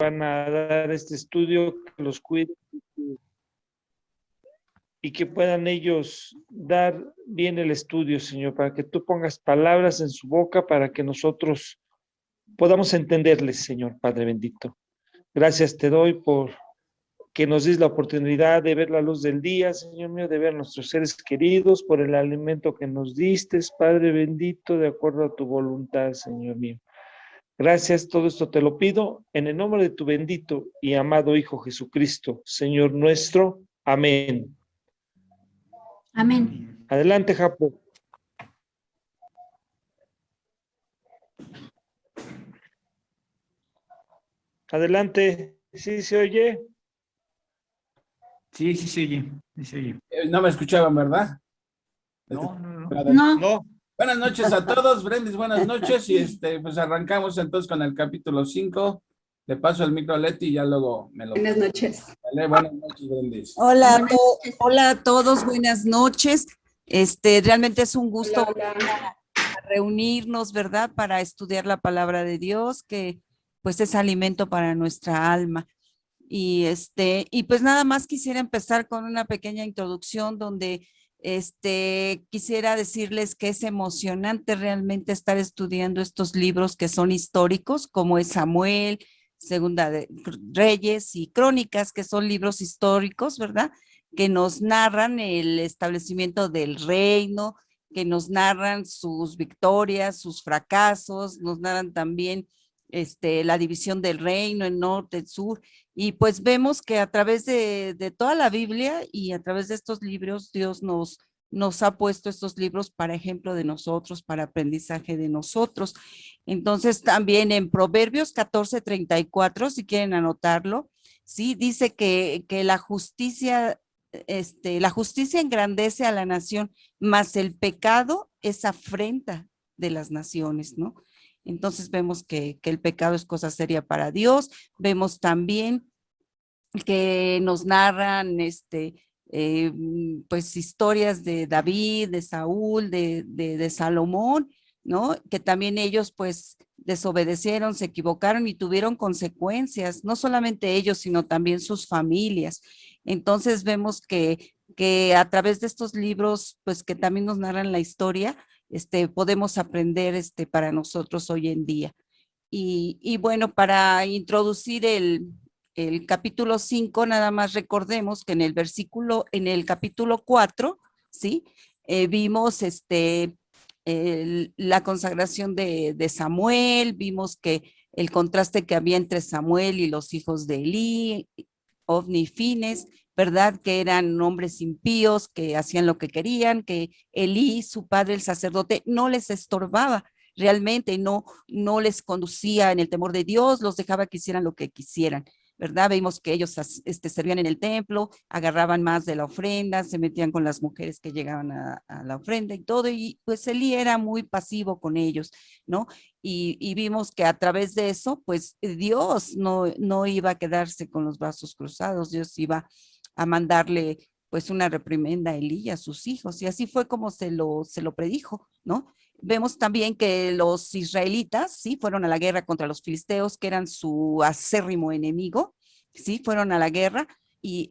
van a dar este estudio, que los cuide y que puedan ellos dar bien el estudio, Señor, para que tú pongas palabras en su boca para que nosotros podamos entenderles, Señor Padre bendito. Gracias te doy por que nos des la oportunidad de ver la luz del día, Señor mío, de ver a nuestros seres queridos, por el alimento que nos diste, Padre bendito, de acuerdo a tu voluntad, Señor mío. Gracias, todo esto te lo pido en el nombre de tu bendito y amado Hijo Jesucristo, Señor nuestro. Amén. Amén. Adelante, Japo. Adelante. ¿Sí se oye? Sí, sí se oye. Sí se oye. No me escuchaban, ¿verdad? No. No. Buenas noches a todos, Brendis, buenas noches. Y pues arrancamos entonces con el capítulo 5. Le paso el micro a Leti y ya luego me lo... Buenas noches. Dale, buenas noches, Brendis. Hola, hola a todos, buenas noches. Realmente es un gusto Hola, hola. reunirnos, ¿verdad? Para estudiar la palabra de Dios, que pues es alimento para nuestra alma. Y pues nada más quisiera empezar con una pequeña introducción donde quisiera decirles que es emocionante realmente estar estudiando estos libros que son históricos, como es Samuel, Segunda de Reyes y Crónicas, que son libros históricos, ¿verdad? Que nos narran el establecimiento del reino, que nos narran sus victorias, sus fracasos, nos narran también la división del reino, el norte, el sur, y pues vemos que a través de toda la Biblia y a través de estos libros, Dios nos ha puesto estos libros para ejemplo de nosotros, para aprendizaje de nosotros. Entonces también en Proverbios 14:34, si quieren anotarlo, sí, dice que la justicia engrandece a la nación, mas el pecado es afrenta de las naciones, ¿no? Entonces vemos que el pecado es cosa seria para Dios. Vemos también que nos narran pues historias de David, de Saúl, de Salomón, ¿no? Que también ellos pues desobedecieron, se equivocaron y tuvieron consecuencias, no solamente ellos, sino también sus familias. Entonces vemos que a través de estos libros, pues que también nos narran la historia, podemos aprender para nosotros hoy en día. Y bueno, para introducir el capítulo 5, nada más recordemos que en el capítulo 4, ¿sí? Vimos la consagración de Samuel, vimos que el contraste que había entre Samuel y los hijos de Elí, Ofni y Fines, ¿verdad? Que eran hombres impíos, que hacían lo que querían, que Elí, su padre, el sacerdote, no les estorbaba realmente, no les conducía en el temor de Dios, los dejaba que hicieran lo que quisieran, ¿verdad? Vimos que ellos servían en el templo, agarraban más de la ofrenda, se metían con las mujeres que llegaban a la ofrenda y todo, y pues Elí era muy pasivo con ellos, ¿no? Y vimos que a través de eso, pues Dios no iba a quedarse con los brazos cruzados, Dios iba a mandarle pues una reprimenda a Elí y a sus hijos, y así fue como se lo predijo, ¿no? Vemos también que los israelitas, sí, fueron a la guerra contra los filisteos, que eran su acérrimo enemigo, sí, fueron a la guerra y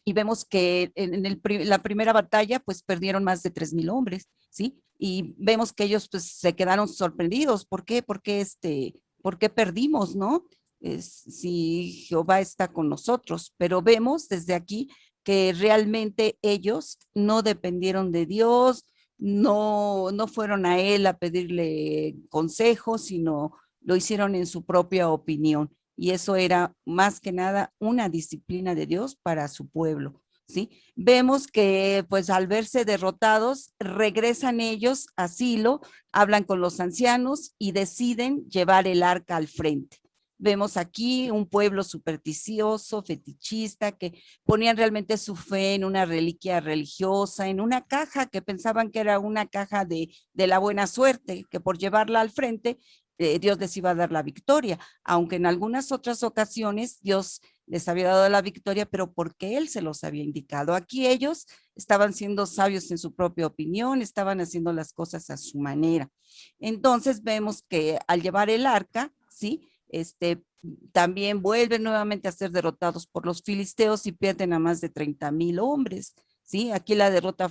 y vemos que en la primera batalla, pues perdieron más de 3,000 hombres, ¿sí? Y vemos que ellos pues se quedaron sorprendidos. ¿Por qué? ¿Por qué perdimos, no? Si Jehová está con nosotros, pero vemos desde aquí que realmente ellos no dependieron de Dios, no fueron a él a pedirle consejos, sino lo hicieron en su propia opinión. Y eso era más que nada una disciplina de Dios para su pueblo, ¿sí? Vemos que pues al verse derrotados, regresan ellos a Silo, hablan con los ancianos y deciden llevar el arca al frente. Vemos aquí un pueblo supersticioso, fetichista, que ponían realmente su fe en una reliquia religiosa, en una caja que pensaban que era una caja de la buena suerte, que por llevarla al frente, Dios les iba a dar la victoria, aunque en algunas otras ocasiones Dios les había dado la victoria, pero porque Él se los había indicado. Aquí ellos estaban siendo sabios en su propia opinión, estaban haciendo las cosas a su manera. Entonces vemos que al llevar el arca, ¿sí? también vuelven nuevamente a ser derrotados por los filisteos y pierden a más de 30,000 hombres, ¿sí? Aquí la derrota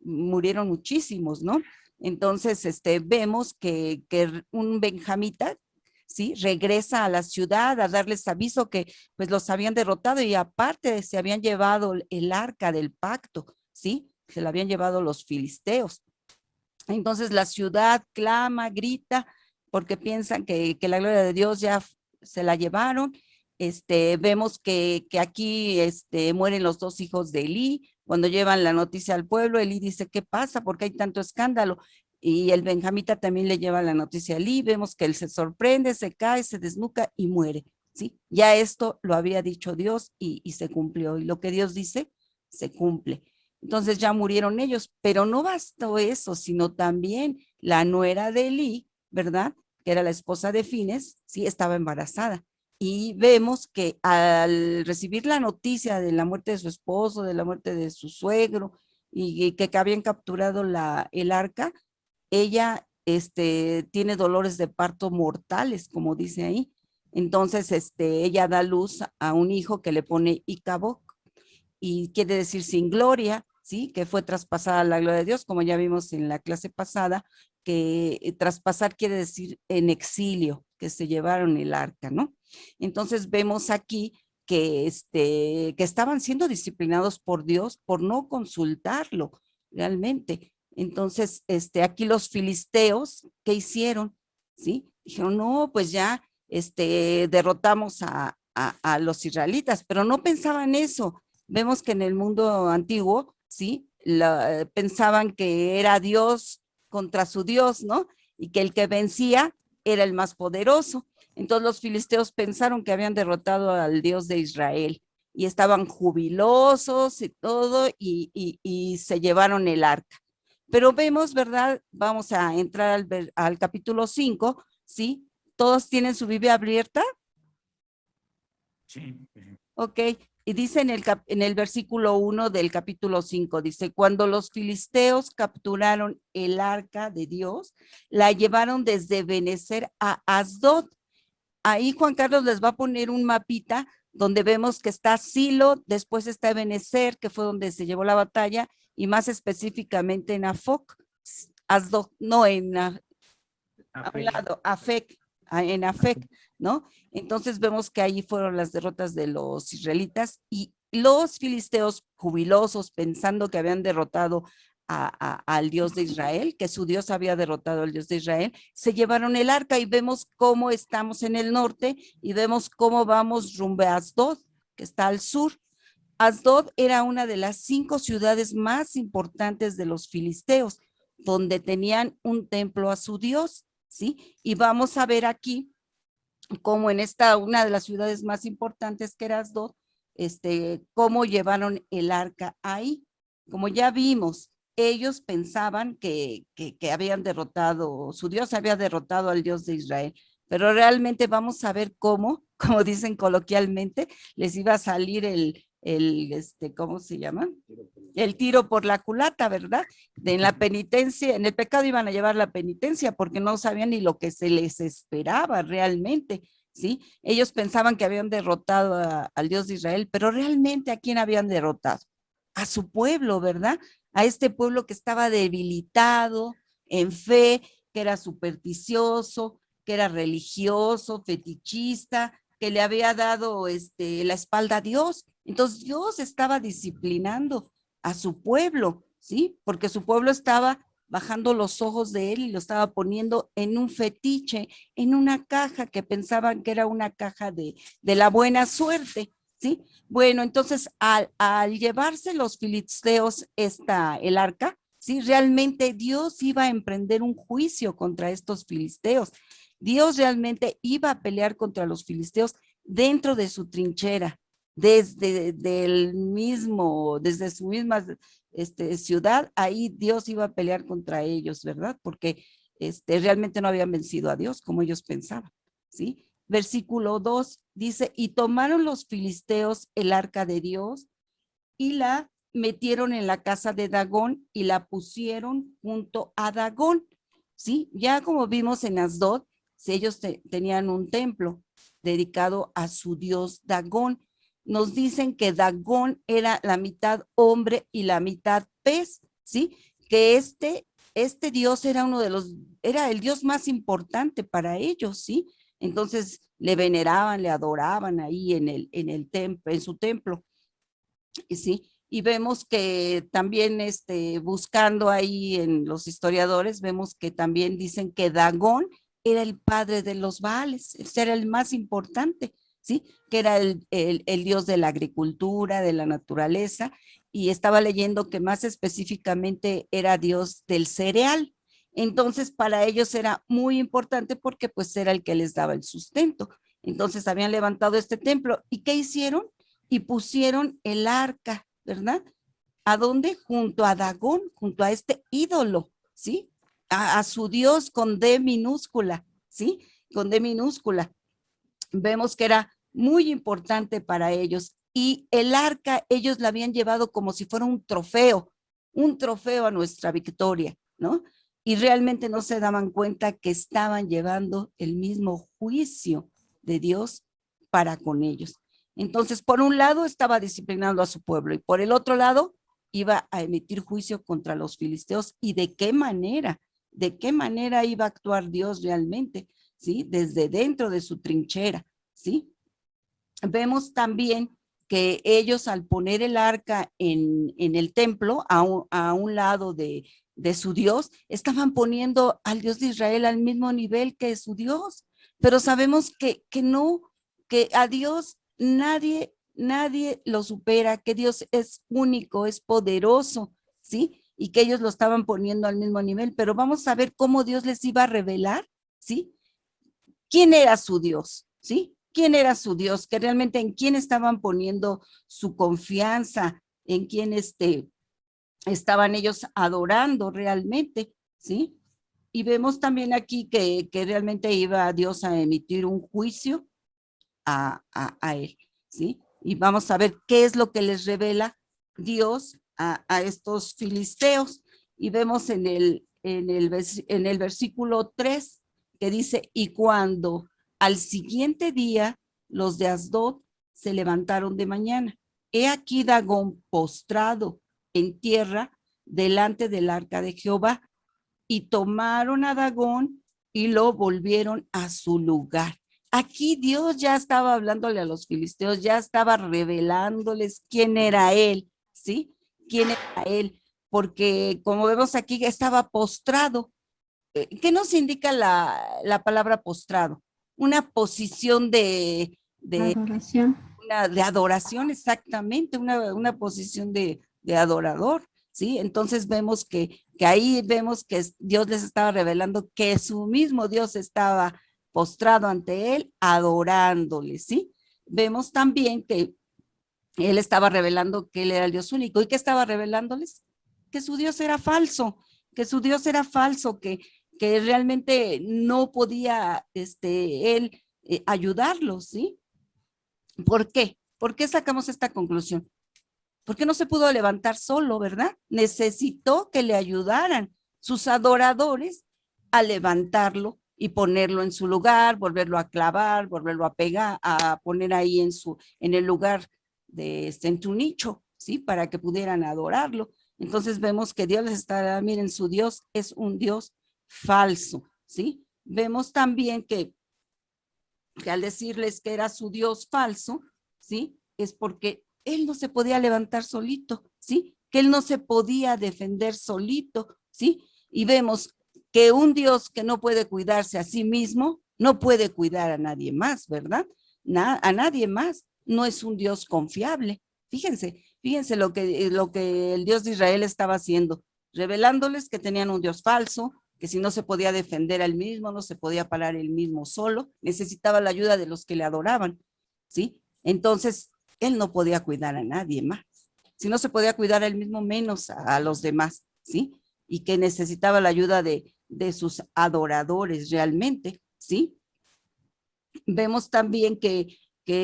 murieron muchísimos, ¿no? Entonces, vemos que un benjamita, ¿sí? Regresa a la ciudad a darles aviso que pues los habían derrotado y aparte se habían llevado el arca del pacto, ¿sí? Se la habían llevado los filisteos. Entonces la ciudad clama, grita, porque piensan que la gloria de Dios ya se la llevaron. Vemos que aquí mueren los 2 hijos de Elí. Cuando llevan la noticia al pueblo, Elí dice, ¿qué pasa? ¿Por qué hay tanto escándalo? Y el benjamita también le lleva la noticia a Elí. Vemos que él se sorprende, se cae, se desnuca y muere, ¿sí? Ya esto lo había dicho Dios y se cumplió. Y lo que Dios dice, se cumple. Entonces ya murieron ellos, pero no bastó eso, sino también la nuera de Elí, ¿verdad? Que era la esposa de Fines, sí, estaba embarazada. Y vemos que al recibir la noticia de la muerte de su esposo, de la muerte de su suegro, y que habían capturado el arca, ella tiene dolores de parto mortales, como dice ahí. Entonces, ella da luz a un hijo que le pone Icabod, y quiere decir sin gloria, ¿sí? Que fue traspasada la gloria de Dios, como ya vimos en la clase pasada, que traspasar quiere decir en exilio, que se llevaron el arca, ¿no? Entonces vemos aquí que estaban siendo disciplinados por Dios por no consultarlo realmente. Entonces, aquí los filisteos, ¿qué hicieron? ¿Sí? Dijeron, no, pues ya, derrotamos a los israelitas, pero no pensaban eso. Vemos que en el mundo antiguo, ¿sí? Pensaban que era Dios contra su Dios, ¿no? Y que el que vencía era el más poderoso. Entonces los filisteos pensaron que habían derrotado al Dios de Israel y estaban jubilosos y todo y se llevaron el arca. Pero vemos, ¿verdad? Vamos a entrar al capítulo 5, ¿sí? ¿Todos tienen su Biblia abierta? Sí. Ok, y dice en el versículo 1 del capítulo 5, dice, cuando los filisteos capturaron el arca de Dios, la llevaron desde Benecer a Asdod. Ahí Juan Carlos les va a poner un mapita donde vemos que está Silo, después está Benecer, que fue donde se llevó la batalla, y más específicamente en Afoc, Asdod, no en a un lado, Afec, en Afec, ¿no? Entonces vemos que ahí fueron las derrotas de los israelitas y los filisteos jubilosos pensando que habían derrotado al Dios de Israel, que su Dios había derrotado al Dios de Israel, se llevaron el arca y vemos cómo estamos en el norte y vemos cómo vamos rumbo a Asdod, que está al sur. Asdod era una de las 5 ciudades más importantes de los filisteos, donde tenían un templo a su Dios, ¿sí? Y vamos a ver aquí cómo en una de las ciudades más importantes que era Asdod, cómo llevaron el arca ahí. Como ya vimos, ellos pensaban que habían derrotado, su Dios había derrotado al Dios de Israel, pero realmente vamos a ver cómo, como dicen coloquialmente, les iba a salir ¿cómo se llama? El tiro por la culata, ¿verdad? En la penitencia, en el pecado iban a llevar la penitencia porque no sabían ni lo que se les esperaba realmente, ¿sí? Ellos pensaban que habían derrotado al Dios de Israel, pero realmente ¿a quién habían derrotado? A su pueblo, ¿verdad? A este pueblo que estaba debilitado en fe, que era supersticioso, que era religioso, fetichista, que le había dado la espalda a Dios. Entonces Dios estaba disciplinando a su pueblo, ¿sí? Porque su pueblo estaba bajando los ojos de él y lo estaba poniendo en un fetiche, en una caja que pensaban que era una caja de la buena suerte, ¿sí? Bueno, entonces al llevarse los filisteos el arca, ¿sí? Realmente Dios iba a emprender un juicio contra estos filisteos. Dios realmente iba a pelear contra los filisteos dentro de su trinchera, desde su misma ciudad, ahí Dios iba a pelear contra ellos, ¿verdad? Porque realmente no habían vencido a Dios como ellos pensaban, ¿sí? Versículo 2 dice, y tomaron los filisteos el arca de Dios y la metieron en la casa de Dagón y la pusieron junto a Dagón, ¿sí? Ya como vimos en Asdod, si ellos tenían un templo dedicado a su dios Dagón. Nos dicen que Dagón era la mitad hombre y la mitad pez, ¿sí? Que este dios era era el dios más importante para ellos, ¿sí? Entonces le veneraban, le adoraban ahí en el templo, en su templo, ¿sí? Y vemos que también buscando ahí en los historiadores, vemos que también dicen que Dagón era el padre de los Baales, ese era el más importante, ¿sí? Que era el dios de la agricultura, de la naturaleza, y estaba leyendo que más específicamente era dios del cereal. Entonces, para ellos era muy importante porque pues era el que les daba el sustento. Entonces, habían levantado este templo. ¿Y qué hicieron? Y pusieron el arca, ¿verdad? ¿A dónde? Junto a Dagón, junto a este ídolo, ¿sí? A su dios con D minúscula, ¿sí? Con D minúscula. Vemos que era muy importante para ellos. Y el arca, ellos la habían llevado como si fuera un trofeo a nuestra victoria, ¿no? Y realmente no se daban cuenta que estaban llevando el mismo juicio de Dios para con ellos. Entonces, por un lado estaba disciplinando a su pueblo y por el otro lado iba a emitir juicio contra los filisteos. ¿Y de qué manera? ¿De qué manera iba a actuar Dios realmente? ¿Sí? Desde dentro de su trinchera, ¿sí? Vemos también que ellos al poner el arca en el templo, a un lado de su Dios, estaban poniendo al Dios de Israel al mismo nivel que su Dios. Pero sabemos que no, que a Dios nadie lo supera, que Dios es único, es poderoso, ¿sí? Y que ellos lo estaban poniendo al mismo nivel. Pero vamos a ver cómo Dios les iba a revelar, ¿sí? ¿Quién era su Dios? ¿Sí? ¿Quién era su Dios? Que realmente en quién estaban poniendo su confianza, en quién estaban ellos adorando realmente, ¿sí? Y vemos también aquí que realmente iba Dios a emitir un juicio a él, ¿sí? Y vamos a ver qué es lo que les revela Dios a estos filisteos. Y vemos en el versículo 3 que dice, y cuando al siguiente día los de Asdod se levantaron de mañana, he aquí Dagón postrado en tierra delante del arca de Jehová, y tomaron a Dagón y lo volvieron a su lugar. Aquí Dios ya estaba hablándole a los filisteos, ya estaba revelándoles quién era él, ¿sí? Quién era él, porque como vemos aquí estaba postrado. ¿Qué nos indica la palabra postrado? Una posición Adoración. de adoración, exactamente, una posición de adorador, ¿sí? Entonces vemos que ahí vemos que Dios les estaba revelando que su mismo Dios estaba postrado ante él, adorándole, ¿sí? Vemos también que él estaba revelando que él era el Dios único. ¿Y qué estaba revelándoles? Que su Dios era falso, que su Dios era falso, que realmente no podía él ayudarlos, ¿sí? ¿Por qué? ¿Por qué sacamos esta conclusión? Porque no se pudo levantar solo, ¿verdad? Necesitó que le ayudaran sus adoradores a levantarlo y ponerlo en su lugar, volverlo a clavar, volverlo a pegar, a poner ahí en el lugar en su nicho, ¿sí? Para que pudieran adorarlo. Entonces vemos que Dios les está, miren, su Dios es un Dios falso, ¿sí? Vemos también que al decirles que era su Dios falso, ¿sí? Es porque él no se podía levantar solito, ¿sí? Que él no se podía defender solito, ¿sí? Y vemos que un Dios que no puede cuidarse a sí mismo, no puede cuidar a nadie más, ¿verdad? A nadie más. No es un Dios confiable. Fíjense lo que el Dios de Israel estaba haciendo, revelándoles que tenían un Dios falso, que si no se podía defender a él mismo, no se podía parar él mismo solo, necesitaba la ayuda de los que le adoraban, ¿sí? Entonces, él no podía cuidar a nadie más. Si no se podía cuidar a él mismo, menos a los demás, ¿sí? Y que necesitaba la ayuda de sus adoradores realmente, ¿sí? Vemos también que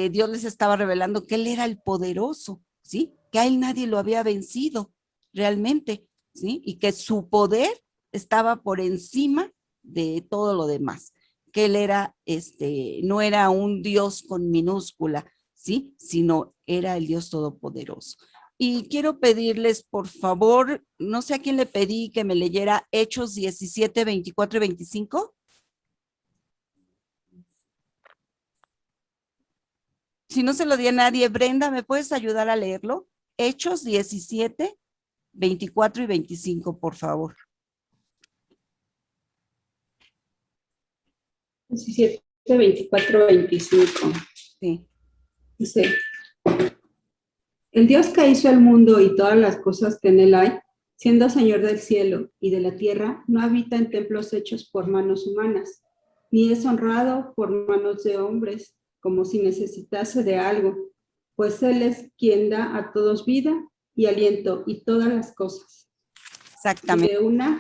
Dios les estaba revelando que él era el poderoso, ¿sí? Que a él nadie lo había vencido realmente, ¿sí? Y que su poder estaba por encima de todo lo demás, que él era, no era un Dios con minúscula, ¿sí? Sino era el Dios todopoderoso. Y quiero pedirles, por favor, no sé a quién le pedí que me leyera Hechos 17, 24 y 25. Si no se lo di a nadie, Brenda, ¿me puedes ayudar a leerlo? Hechos 17, 24 y 25, por favor. 17, 24, 25. Sí. Dice, el Dios que hizo el mundo y todas las cosas que en él hay, siendo Señor del cielo y de la tierra, no habita en templos hechos por manos humanas, ni es honrado por manos de hombres, como si necesitase de algo, pues Él es quien da a todos vida y aliento y todas las cosas. Exactamente. Y de una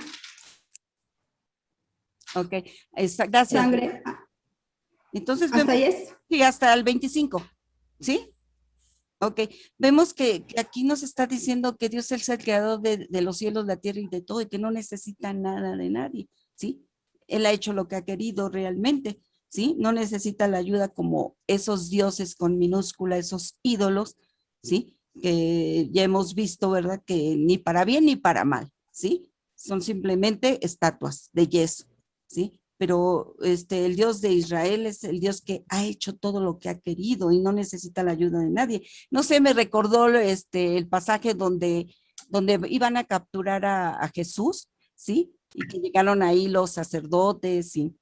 Ok, gracias. sangre. Entonces, ¿Hasta ahí es? sí, hasta el 25, ¿sí? Ok, vemos que aquí nos está diciendo que Dios es el creador de los cielos, la tierra y de todo, y que no necesita nada de nadie, ¿sí? Él ha hecho lo que ha querido realmente, ¿sí? No necesita la ayuda como esos dioses con minúscula, esos ídolos, ¿sí? Que ya hemos visto, ¿verdad? Que ni para bien ni para mal, ¿sí? Son simplemente estatuas de yeso, ¿sí? Pero el Dios de Israel es el Dios que ha hecho todo lo que ha querido y no necesita la ayuda de nadie. No sé, me recordó el pasaje donde iban a capturar a Jesús, ¿sí? Y que llegaron ahí los sacerdotes y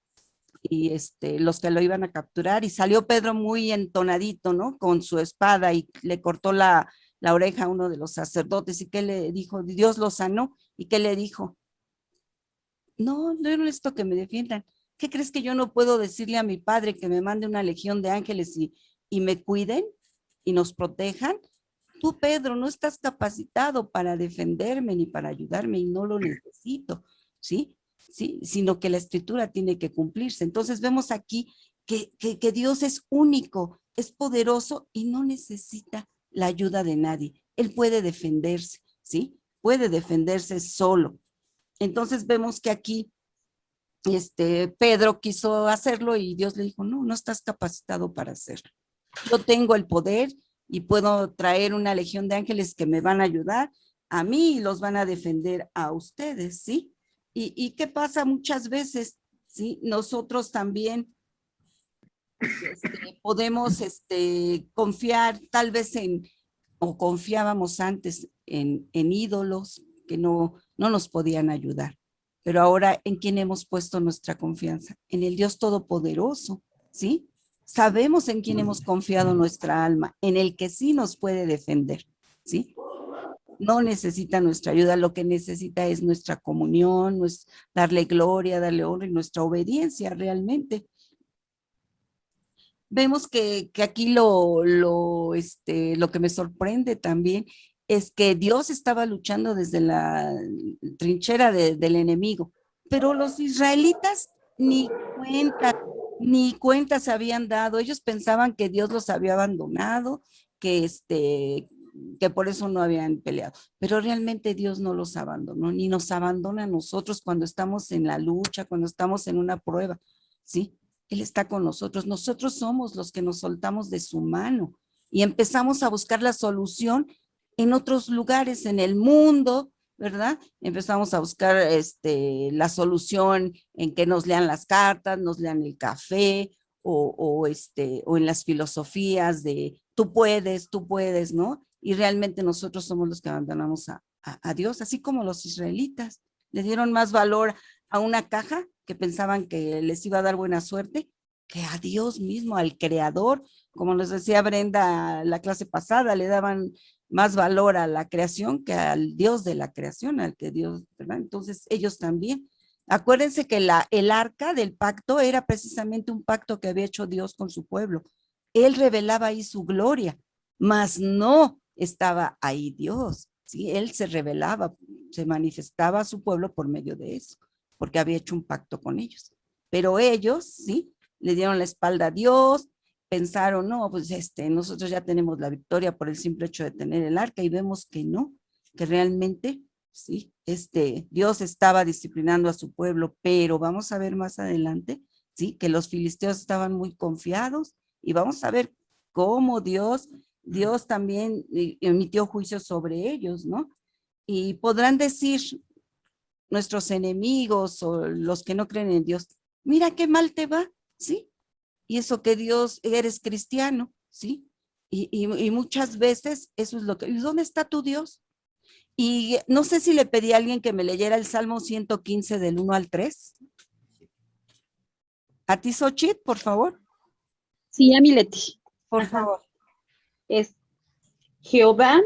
los que lo iban a capturar, y salió Pedro muy entonadito, ¿no? Con su espada y le cortó la oreja a uno de los sacerdotes. ¿Y qué le dijo? Dios lo sanó. ¿Y qué le dijo? No, no necesito que me defiendan. ¿Qué crees que yo no puedo decirle a mi padre que me mande una legión de ángeles y me cuiden y nos protejan? Tú, Pedro, no estás capacitado para defenderme ni para ayudarme y no lo necesito, ¿sí? Sí, sino que la escritura tiene que cumplirse. Entonces vemos aquí que Dios es único, es poderoso y no necesita la ayuda de nadie. Él puede defenderse, ¿sí? Puede defenderse solo. Entonces vemos que aquí Pedro quiso hacerlo y Dios le dijo, no, no estás capacitado para hacerlo. Yo tengo el poder y puedo traer una legión de ángeles que me van a ayudar a mí y los van a defender a ustedes, ¿sí? ¿Y qué pasa muchas veces? ¿Sí? Nosotros también podemos confiar tal vez o confiábamos antes en ídolos que no nos podían ayudar. Pero ahora, ¿en quién hemos puesto nuestra confianza? En el Dios Todopoderoso, ¿sí? Sabemos en quién hemos confiado nuestra alma, en el que sí nos puede defender, ¿sí? No necesita nuestra ayuda, lo que necesita es nuestra comunión, darle gloria, darle honra y nuestra obediencia realmente. Vemos que aquí lo que me sorprende también es que Dios estaba luchando desde la trinchera del enemigo, pero los israelitas ni cuenta se habían dado. Ellos pensaban que Dios los había abandonado, que que por eso no habían peleado, pero realmente Dios no los abandonó, ni nos abandona a nosotros cuando estamos en la lucha, cuando estamos en una prueba, ¿sí? Él está con nosotros. Nosotros somos los que nos soltamos de su mano y empezamos a buscar la solución en otros lugares, en el mundo, ¿verdad? Empezamos a buscar la solución en que nos lean las cartas, nos lean el café o en las filosofías de tú puedes, ¿no? Y realmente nosotros somos los que abandonamos a Dios, así como los israelitas. Le dieron más valor a una caja que pensaban que les iba a dar buena suerte, que a Dios mismo, al creador. Como nos decía Brenda la clase pasada, le daban más valor a la creación que al Dios de la creación, al que Dios, ¿verdad? Entonces ellos también. Acuérdense que el arca del pacto era precisamente un pacto que había hecho Dios con su pueblo. Él revelaba ahí su gloria, mas no estaba ahí Dios, ¿sí? Él se revelaba, se manifestaba a su pueblo por medio de eso, porque había hecho un pacto con ellos. Pero ellos, ¿sí? Le dieron la espalda a Dios, pensaron, no, pues nosotros ya tenemos la victoria por el simple hecho de tener el arca, y vemos que no, que realmente, sí, Dios estaba disciplinando a su pueblo, pero vamos a ver más adelante ¿sí? Que los filisteos estaban muy confiados y vamos a ver cómo Dios también emitió juicio sobre ellos, ¿no? Y podrán decir nuestros enemigos o los que no creen en Dios, mira qué mal te va, ¿sí? Y eso que Dios, eres cristiano, ¿sí? Y muchas veces eso es lo que, ¿y dónde está tu Dios? Y no sé si le pedí a alguien que me leyera el Salmo 115 del 1 al 3. A ti, Xochitl, por favor. Sí, Amileti. Por Ajá. favor. Es Jehová,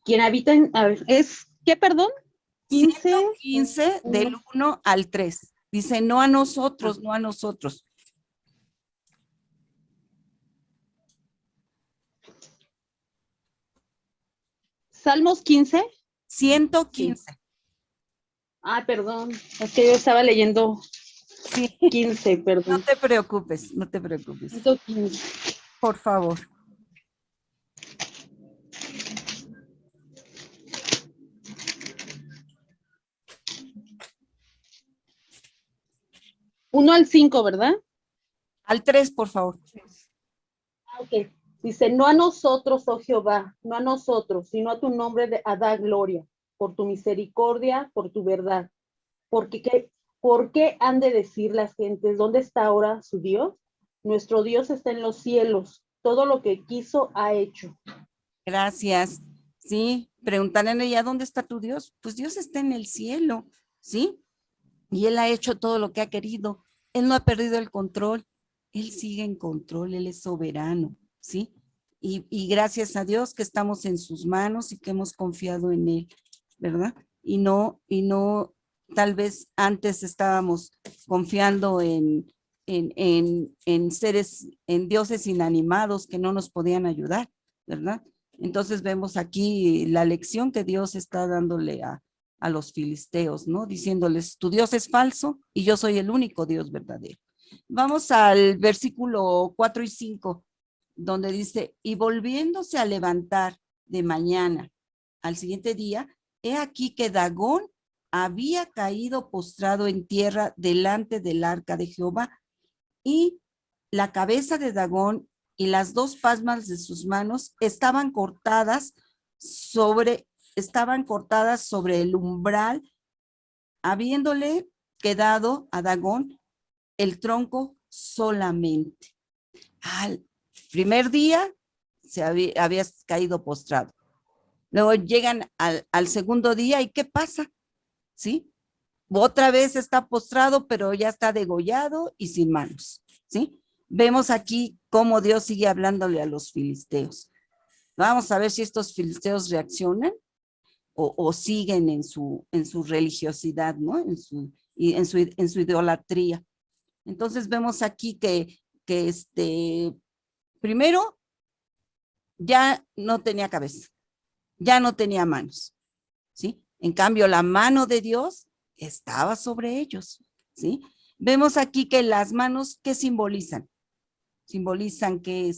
quien habita en, a ver, es, ¿qué, perdón? 15. 115 del 1 al 3. Dice, no a nosotros, no a nosotros. Salmos 15. 115. Ah, perdón, es que yo estaba leyendo Sí. 15, No perdón. te preocupes, no te preocupes. 115. Por favor. Uno al 5, ¿verdad? Al 3, por favor. Ah, ok. Dice, no a nosotros, oh Jehová, no a nosotros, sino a tu nombre a dar gloria, por tu misericordia, por tu verdad. ¿Por qué han de decir las gentes, ¿dónde está ahora su Dios? Nuestro Dios está en los cielos, todo lo que quiso ha hecho. Gracias. Sí, preguntarán ella, ¿dónde está tu Dios? Pues Dios está en el cielo, ¿sí? Y Él ha hecho todo lo que ha querido. Él no ha perdido el control. Él sigue en control, Él es soberano, ¿sí? Y gracias a Dios que estamos en sus manos y que hemos confiado en Él, ¿verdad? Y no, tal vez antes estábamos confiando en seres, en dioses inanimados que no nos podían ayudar, ¿verdad? Entonces vemos aquí la lección que Dios está dándole a los filisteos, ¿no? Diciéndoles, tu Dios es falso y yo soy el único Dios verdadero. Vamos al versículo 4 y 5, donde dice, y volviéndose a levantar de mañana al siguiente día, he aquí que Dagón había caído postrado en tierra delante del arca de Jehová, y la cabeza de Dagón y las dos palmas de sus manos estaban cortadas sobre el umbral, habiéndole quedado a Dagón el tronco solamente. Al primer día se había caído postrado. Luego llegan al segundo día y ¿qué pasa? ¿Sí? Otra vez está postrado, pero ya está degollado y sin manos, ¿sí? Vemos aquí cómo Dios sigue hablándole a los filisteos. Vamos a ver si estos filisteos reaccionan o siguen en su religiosidad, ¿no? En su idolatría. Entonces vemos aquí que primero ya no tenía cabeza, ya no tenía manos, ¿sí? En cambio, la mano de Dios estaba sobre ellos, ¿sí? Vemos aquí que las manos, ¿qué simbolizan? Simbolizan que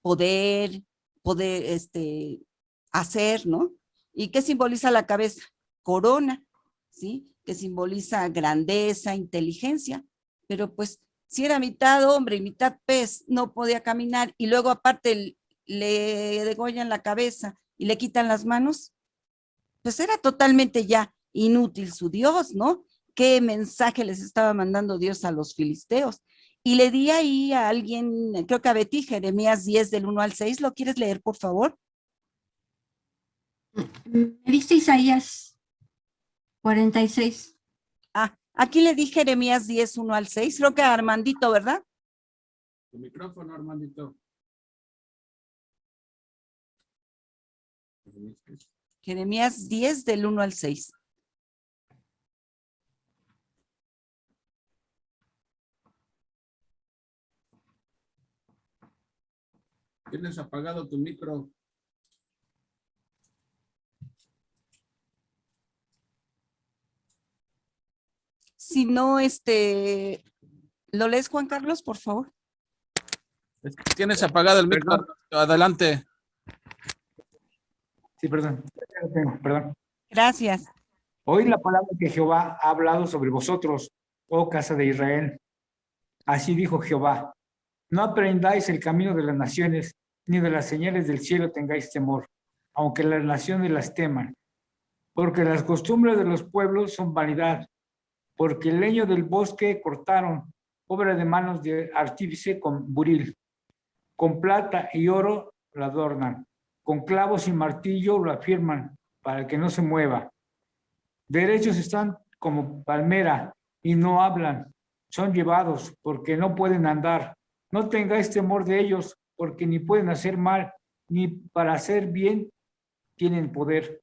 poder, hacer, ¿no? ¿Y qué simboliza la cabeza? Corona, ¿sí? Que simboliza grandeza, inteligencia, pero pues si era mitad hombre y mitad pez, no podía caminar y luego aparte le degollan la cabeza y le quitan las manos, pues era totalmente ya inútil su Dios, ¿no? ¿Qué mensaje les estaba mandando Dios a los filisteos? Y le di ahí a alguien, creo que a Betty, Jeremías 10 del 1 al 6, ¿lo quieres leer, por favor? Me diste Isaías 46. Ah, aquí le di Jeremías 10, 1 al 6, creo que a Armandito, ¿verdad? Tu micrófono, Armandito. Jeremías 10 del 1 al 6. Tienes apagado tu micro. Si no, ¿lo lees, Juan Carlos, por favor? Es que tienes apagado el micro. Perdón. Adelante. Sí, perdón. Ya lo tengo, perdón. Gracias. Hoy la palabra que Jehová ha hablado sobre vosotros, oh casa de Israel. Así dijo Jehová, no aprendáis el camino de las naciones, ni de las señales del cielo tengáis temor, aunque las naciones las teman. Porque las costumbres de los pueblos son vanidad, porque el leño del bosque cortaron, obra de manos de artífice con buril. Con plata y oro lo adornan, con clavos y martillo lo afirman, para que no se mueva. Derechos están como palmera y no hablan, son llevados porque no pueden andar. No tengáis temor de ellos, porque ni pueden hacer mal, ni para hacer bien tienen poder.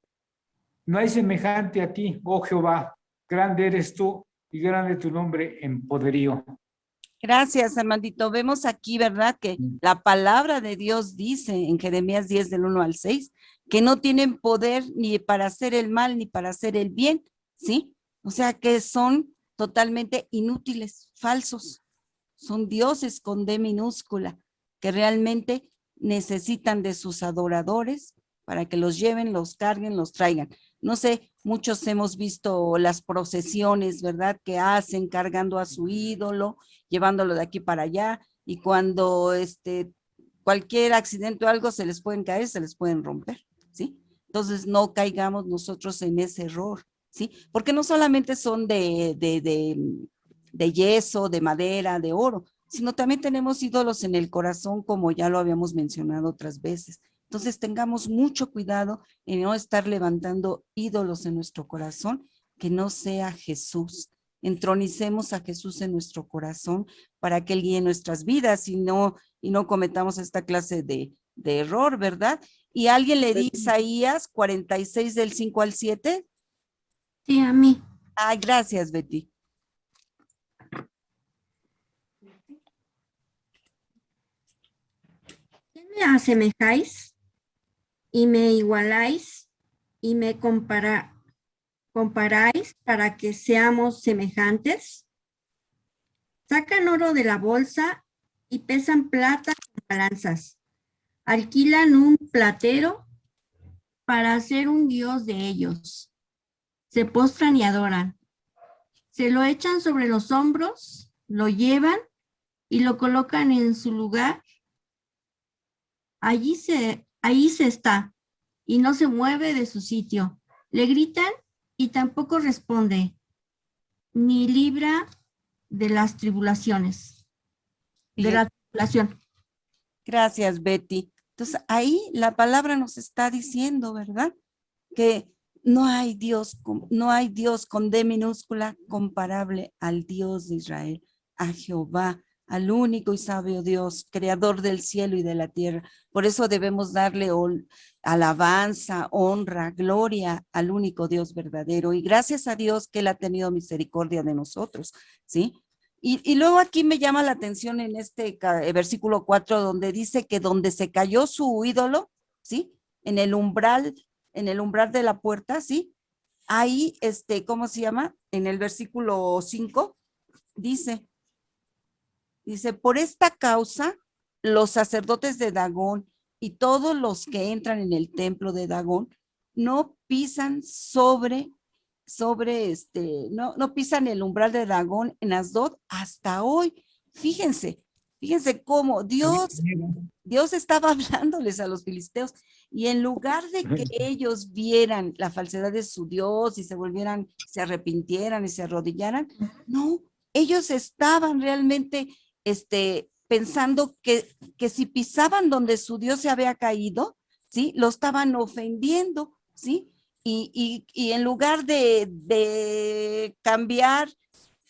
No hay semejante a ti, oh Jehová, grande eres tú y grande tu nombre en poderío. Gracias, Armandito. Vemos aquí, ¿verdad? Que la palabra de Dios dice en Jeremías 10 del 1 al 6, que no tienen poder ni para hacer el mal ni para hacer el bien, ¿sí? O sea que son totalmente inútiles, falsos. Son dioses con D minúscula, que realmente necesitan de sus adoradores para que los lleven, los carguen, los traigan. No sé, muchos hemos visto las procesiones, ¿verdad? Que hacen cargando a su ídolo, llevándolo de aquí para allá, y cuando cualquier accidente o algo se les pueden caer, se les pueden romper, ¿sí? Entonces no caigamos nosotros en ese error, ¿sí? Porque no solamente son de yeso, de madera, de oro, sino también tenemos ídolos en el corazón, como ya lo habíamos mencionado otras veces. Entonces tengamos mucho cuidado en no estar levantando ídolos en nuestro corazón, que no sea Jesús. Entronicemos a Jesús en nuestro corazón para que Él guíe nuestras vidas y no cometamos esta clase de error, ¿verdad? ¿Y alguien le dice Isaías 46 del 5 al 7? Sí, a mí. Ay, gracias, Betty. ¿Qué me asemejáis y me igualáis y me comparáis para que seamos semejantes? Sacan oro de la bolsa y pesan plata con balanzas. Alquilan un platero para hacer un dios de ellos. Se postran y adoran. Se lo echan sobre los hombros, lo llevan y lo colocan en su lugar. Ahí se está y no se mueve de su sitio. Le gritan y tampoco responde, ni libra de las tribulaciones. De la tribulación. Gracias, Betty. Entonces, ahí la palabra nos está diciendo, ¿verdad? Que no hay Dios con D minúscula comparable al Dios de Israel, a Jehová, al único y sabio Dios, creador del cielo y de la tierra. Por eso debemos darle alabanza, honra, gloria al único Dios verdadero. Y gracias a Dios que Él ha tenido misericordia de nosotros, ¿sí? Y luego aquí me llama la atención en este versículo 4, donde dice que donde se cayó su ídolo, ¿sí? En el umbral de la puerta, ¿sí? Ahí, ¿cómo se llama? En el versículo 5, dice, por esta causa, los sacerdotes de Dagón y todos los que entran en el templo de Dagón no pisan no pisan el umbral de Dagón en Asdod hasta hoy. Fíjense cómo Dios estaba hablándoles a los filisteos, y en lugar de que ellos vieran la falsedad de su Dios y se arrepintieran y se arrodillaran, no, ellos estaban realmente pensando que si pisaban donde su Dios se había caído, ¿sí? Lo estaban ofendiendo, ¿sí? Y en lugar de cambiar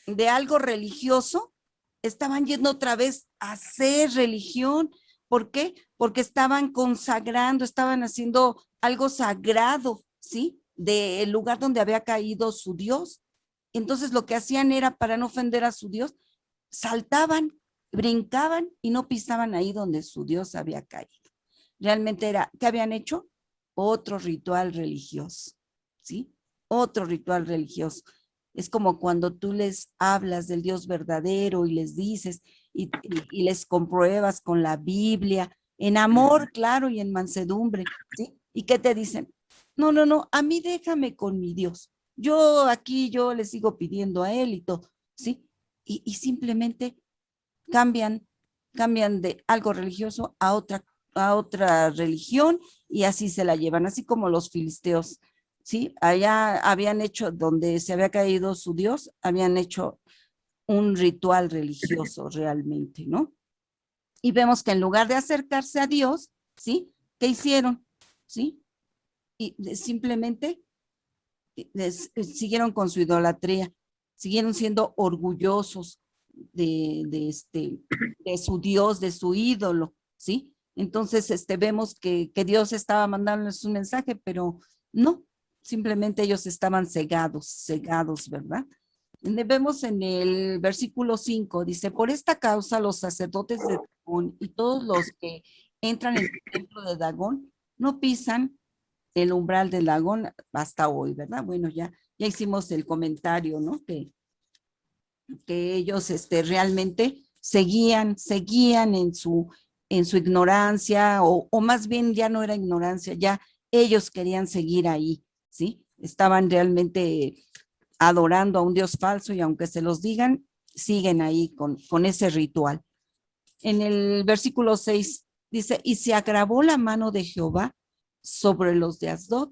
de algo religioso, estaban yendo otra vez a hacer religión. ¿Por qué? Porque estaban consagrando, estaban haciendo algo sagrado, ¿sí? Del lugar donde había caído su Dios. Entonces lo que hacían era, para no ofender a su Dios, saltaban, brincaban y no pisaban ahí donde su Dios había caído. Realmente era, ¿qué habían hecho? Otro ritual religioso, ¿sí? Otro ritual religioso. Es como cuando tú les hablas del Dios verdadero y les dices y les compruebas con la Biblia, en amor, claro, y en mansedumbre, ¿sí? ¿Y qué te dicen? No, a mí déjame con mi Dios. Yo le sigo pidiendo a Él y todo, ¿sí? y simplemente cambian de algo religioso a otra religión y así se la llevan, así como los filisteos, ¿sí? Allá habían hecho, donde se había caído su Dios, habían hecho un ritual religioso realmente, ¿no? Y vemos que en lugar de acercarse a Dios, ¿sí? ¿Qué hicieron? ¿Sí? Y simplemente siguieron con su idolatría, siguieron siendo orgullosos de su Dios, de su ídolo, ¿sí? Entonces, vemos que Dios estaba mandándoles un mensaje, pero no, simplemente ellos estaban cegados, ¿verdad? Vemos en el versículo 5, dice, por esta causa los sacerdotes de Dagón y todos los que entran en el templo de Dagón no pisan el umbral del Dagón hasta hoy, ¿verdad? Bueno, ya hicimos el comentario, ¿no? Que ellos realmente seguían en su ignorancia, o más bien ya no era ignorancia, ya ellos querían seguir ahí, ¿sí? Estaban realmente adorando a un Dios falso y aunque se los digan, siguen ahí con ese ritual. En el versículo 6 dice, y se agravó la mano de Jehová sobre los de Asdod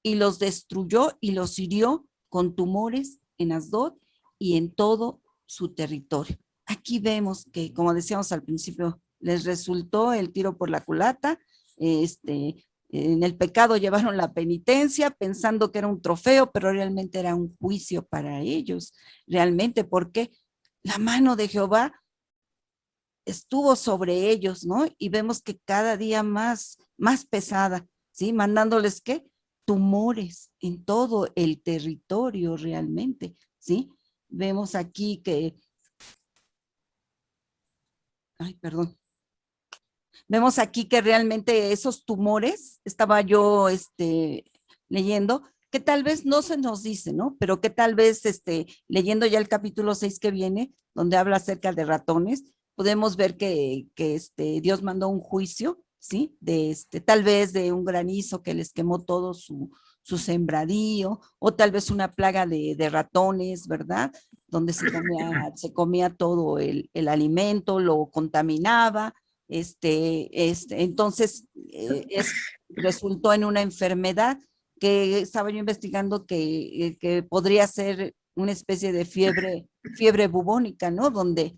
y los destruyó y los hirió con tumores en Asdod y en todo su territorio. Aquí vemos que, como decíamos al principio, les resultó el tiro por la culata, en el pecado llevaron la penitencia pensando que era un trofeo, pero realmente era un juicio para ellos, realmente, porque la mano de Jehová estuvo sobre ellos, ¿no? Y vemos que cada día más pesada, ¿sí? Mandándoles, ¿qué? Tumores en todo el territorio realmente, ¿sí? Vemos aquí que, vemos aquí que realmente esos tumores, estaba yo leyendo, que tal vez no se nos dice, ¿no? Pero que tal vez leyendo ya el capítulo 6 que viene, donde habla acerca de ratones, podemos ver que Dios mandó un juicio, ¿sí? Tal vez de un granizo que les quemó todo su sembradío, o tal vez una plaga de ratones, ¿verdad? Donde se comía todo el alimento, lo contaminaba, entonces resultó en una enfermedad que estaba yo investigando que podría ser una especie de fiebre bubónica, ¿no? Donde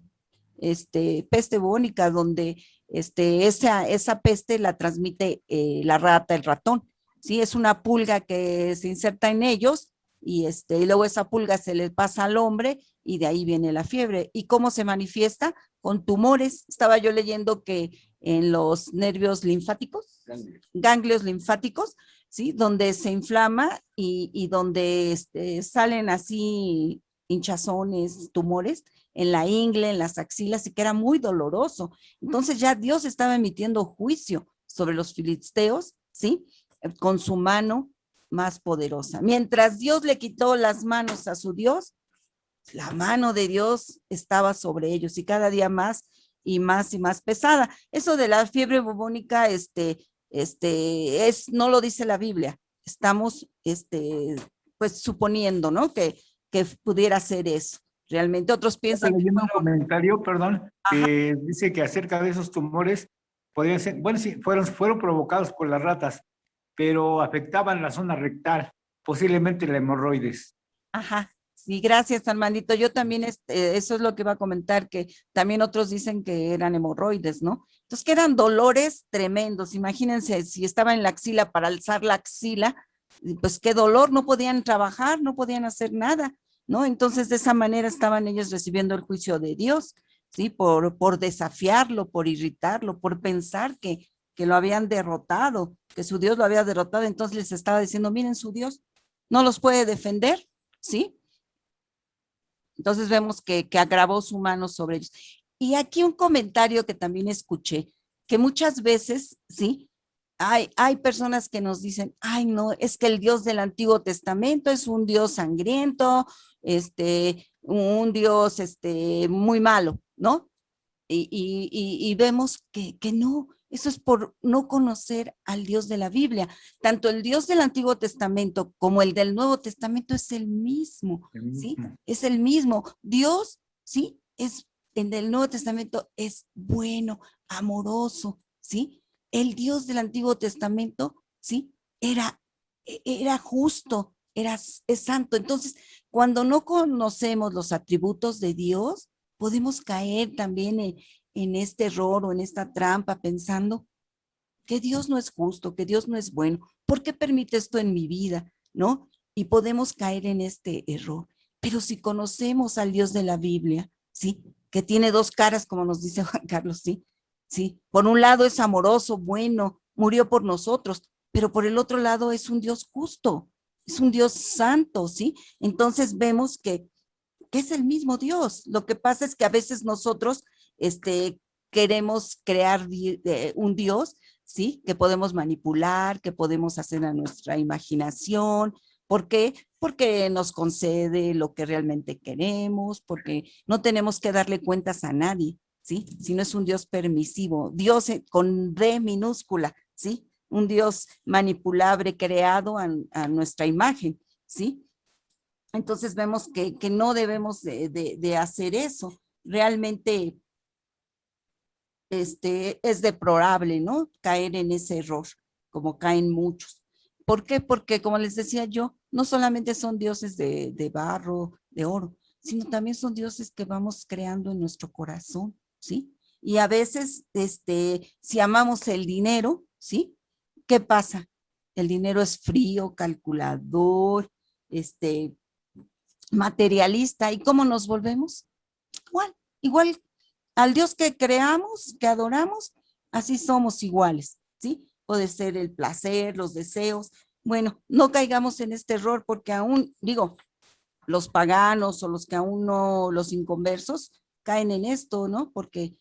peste bubónica, donde esa peste la transmite la rata, el ratón, ¿sí? Es una pulga que se inserta en ellos y luego esa pulga se le pasa al hombre y de ahí viene la fiebre. ¿Y cómo se manifiesta? Con tumores. Estaba yo leyendo que en los nervios linfáticos, ganglios linfáticos, ¿sí? Donde se inflama y donde salen así hinchazones, tumores, en la ingle, en las axilas, y que era muy doloroso. Entonces ya Dios estaba emitiendo juicio sobre los filisteos, ¿sí? Con su mano más poderosa. Mientras Dios le quitó las manos a su Dios, la mano de Dios estaba sobre ellos y cada día más y más pesada. Eso de la fiebre bubónica, no lo dice la Biblia. Estamos, pues suponiendo, ¿no? Que pudiera ser eso. Realmente otros piensan que leyendo un comentario, perdón, Ajá. que dice que acerca de esos tumores podrían ser, bueno, sí, fueron provocados por las ratas, pero afectaban la zona rectal, posiblemente la hemorroides. Ajá, sí, gracias, Armandito. Yo también, eso es lo que iba a comentar, que también otros dicen que eran hemorroides, ¿no? Entonces, que eran dolores tremendos. Imagínense, si estaba en la axila, para alzar la axila, pues qué dolor, no podían trabajar, no podían hacer nada, ¿no? Entonces, de esa manera estaban ellos recibiendo el juicio de Dios, ¿sí? Por desafiarlo, por irritarlo, por pensar que lo habían derrotado, que su Dios lo había derrotado. Entonces les estaba diciendo, miren, su Dios no los puede defender, ¿sí? Entonces vemos que agravó su mano sobre ellos. Y aquí un comentario que también escuché, que muchas veces, ¿sí? Hay personas que nos dicen, ay, no, es que el Dios del Antiguo Testamento es un Dios sangriento, un Dios muy malo, ¿no? Y vemos que no, eso es por no conocer al Dios de la Biblia. Tanto el Dios del Antiguo Testamento como el del Nuevo Testamento es el mismo, ¿sí? Es el mismo. Dios ¿sí? En el Nuevo Testamento es bueno, amoroso, ¿sí? El Dios del Antiguo Testamento, ¿sí? Era justo, es santo. Entonces, cuando no conocemos los atributos de Dios, podemos caer también en este error o en esta trampa pensando que Dios no es justo, que Dios no es bueno. ¿Por qué permite esto en mi vida? ¿No? Y podemos caer en este error. Pero si conocemos al Dios de la Biblia, ¿sí? Que tiene dos caras, como nos dice Juan Carlos, ¿sí? ¿Sí? Por un lado es amoroso, bueno, murió por nosotros, pero por el otro lado es un Dios justo, es un Dios santo, ¿sí? Entonces vemos que es el mismo Dios. Lo que pasa es que a veces nosotros queremos crear un Dios, ¿sí? Que podemos manipular, que podemos hacer a nuestra imaginación. ¿Por qué? Porque nos concede lo que realmente queremos, porque no tenemos que darle cuentas a nadie, ¿sí? Si no es un Dios permisivo, Dios con D minúscula, ¿sí? Un Dios manipulable creado a nuestra imagen, ¿sí? Entonces vemos que no debemos de hacer eso. Realmente es deplorable, ¿no? Caer en ese error, como caen muchos. ¿Por qué? Porque, como les decía yo, no solamente son dioses de barro, de oro, sino también son dioses que vamos creando en nuestro corazón, ¿sí? Y a veces, si amamos el dinero, ¿sí? ¿Qué pasa? El dinero es frío, calculador, materialista. ¿Y cómo nos volvemos? Igual al Dios que creamos, que adoramos, así somos iguales, ¿sí? Puede ser el placer, los deseos. Bueno, no caigamos en este error porque aún, digo, los paganos o los que aún no, los inconversos, caen en esto, ¿no? Porque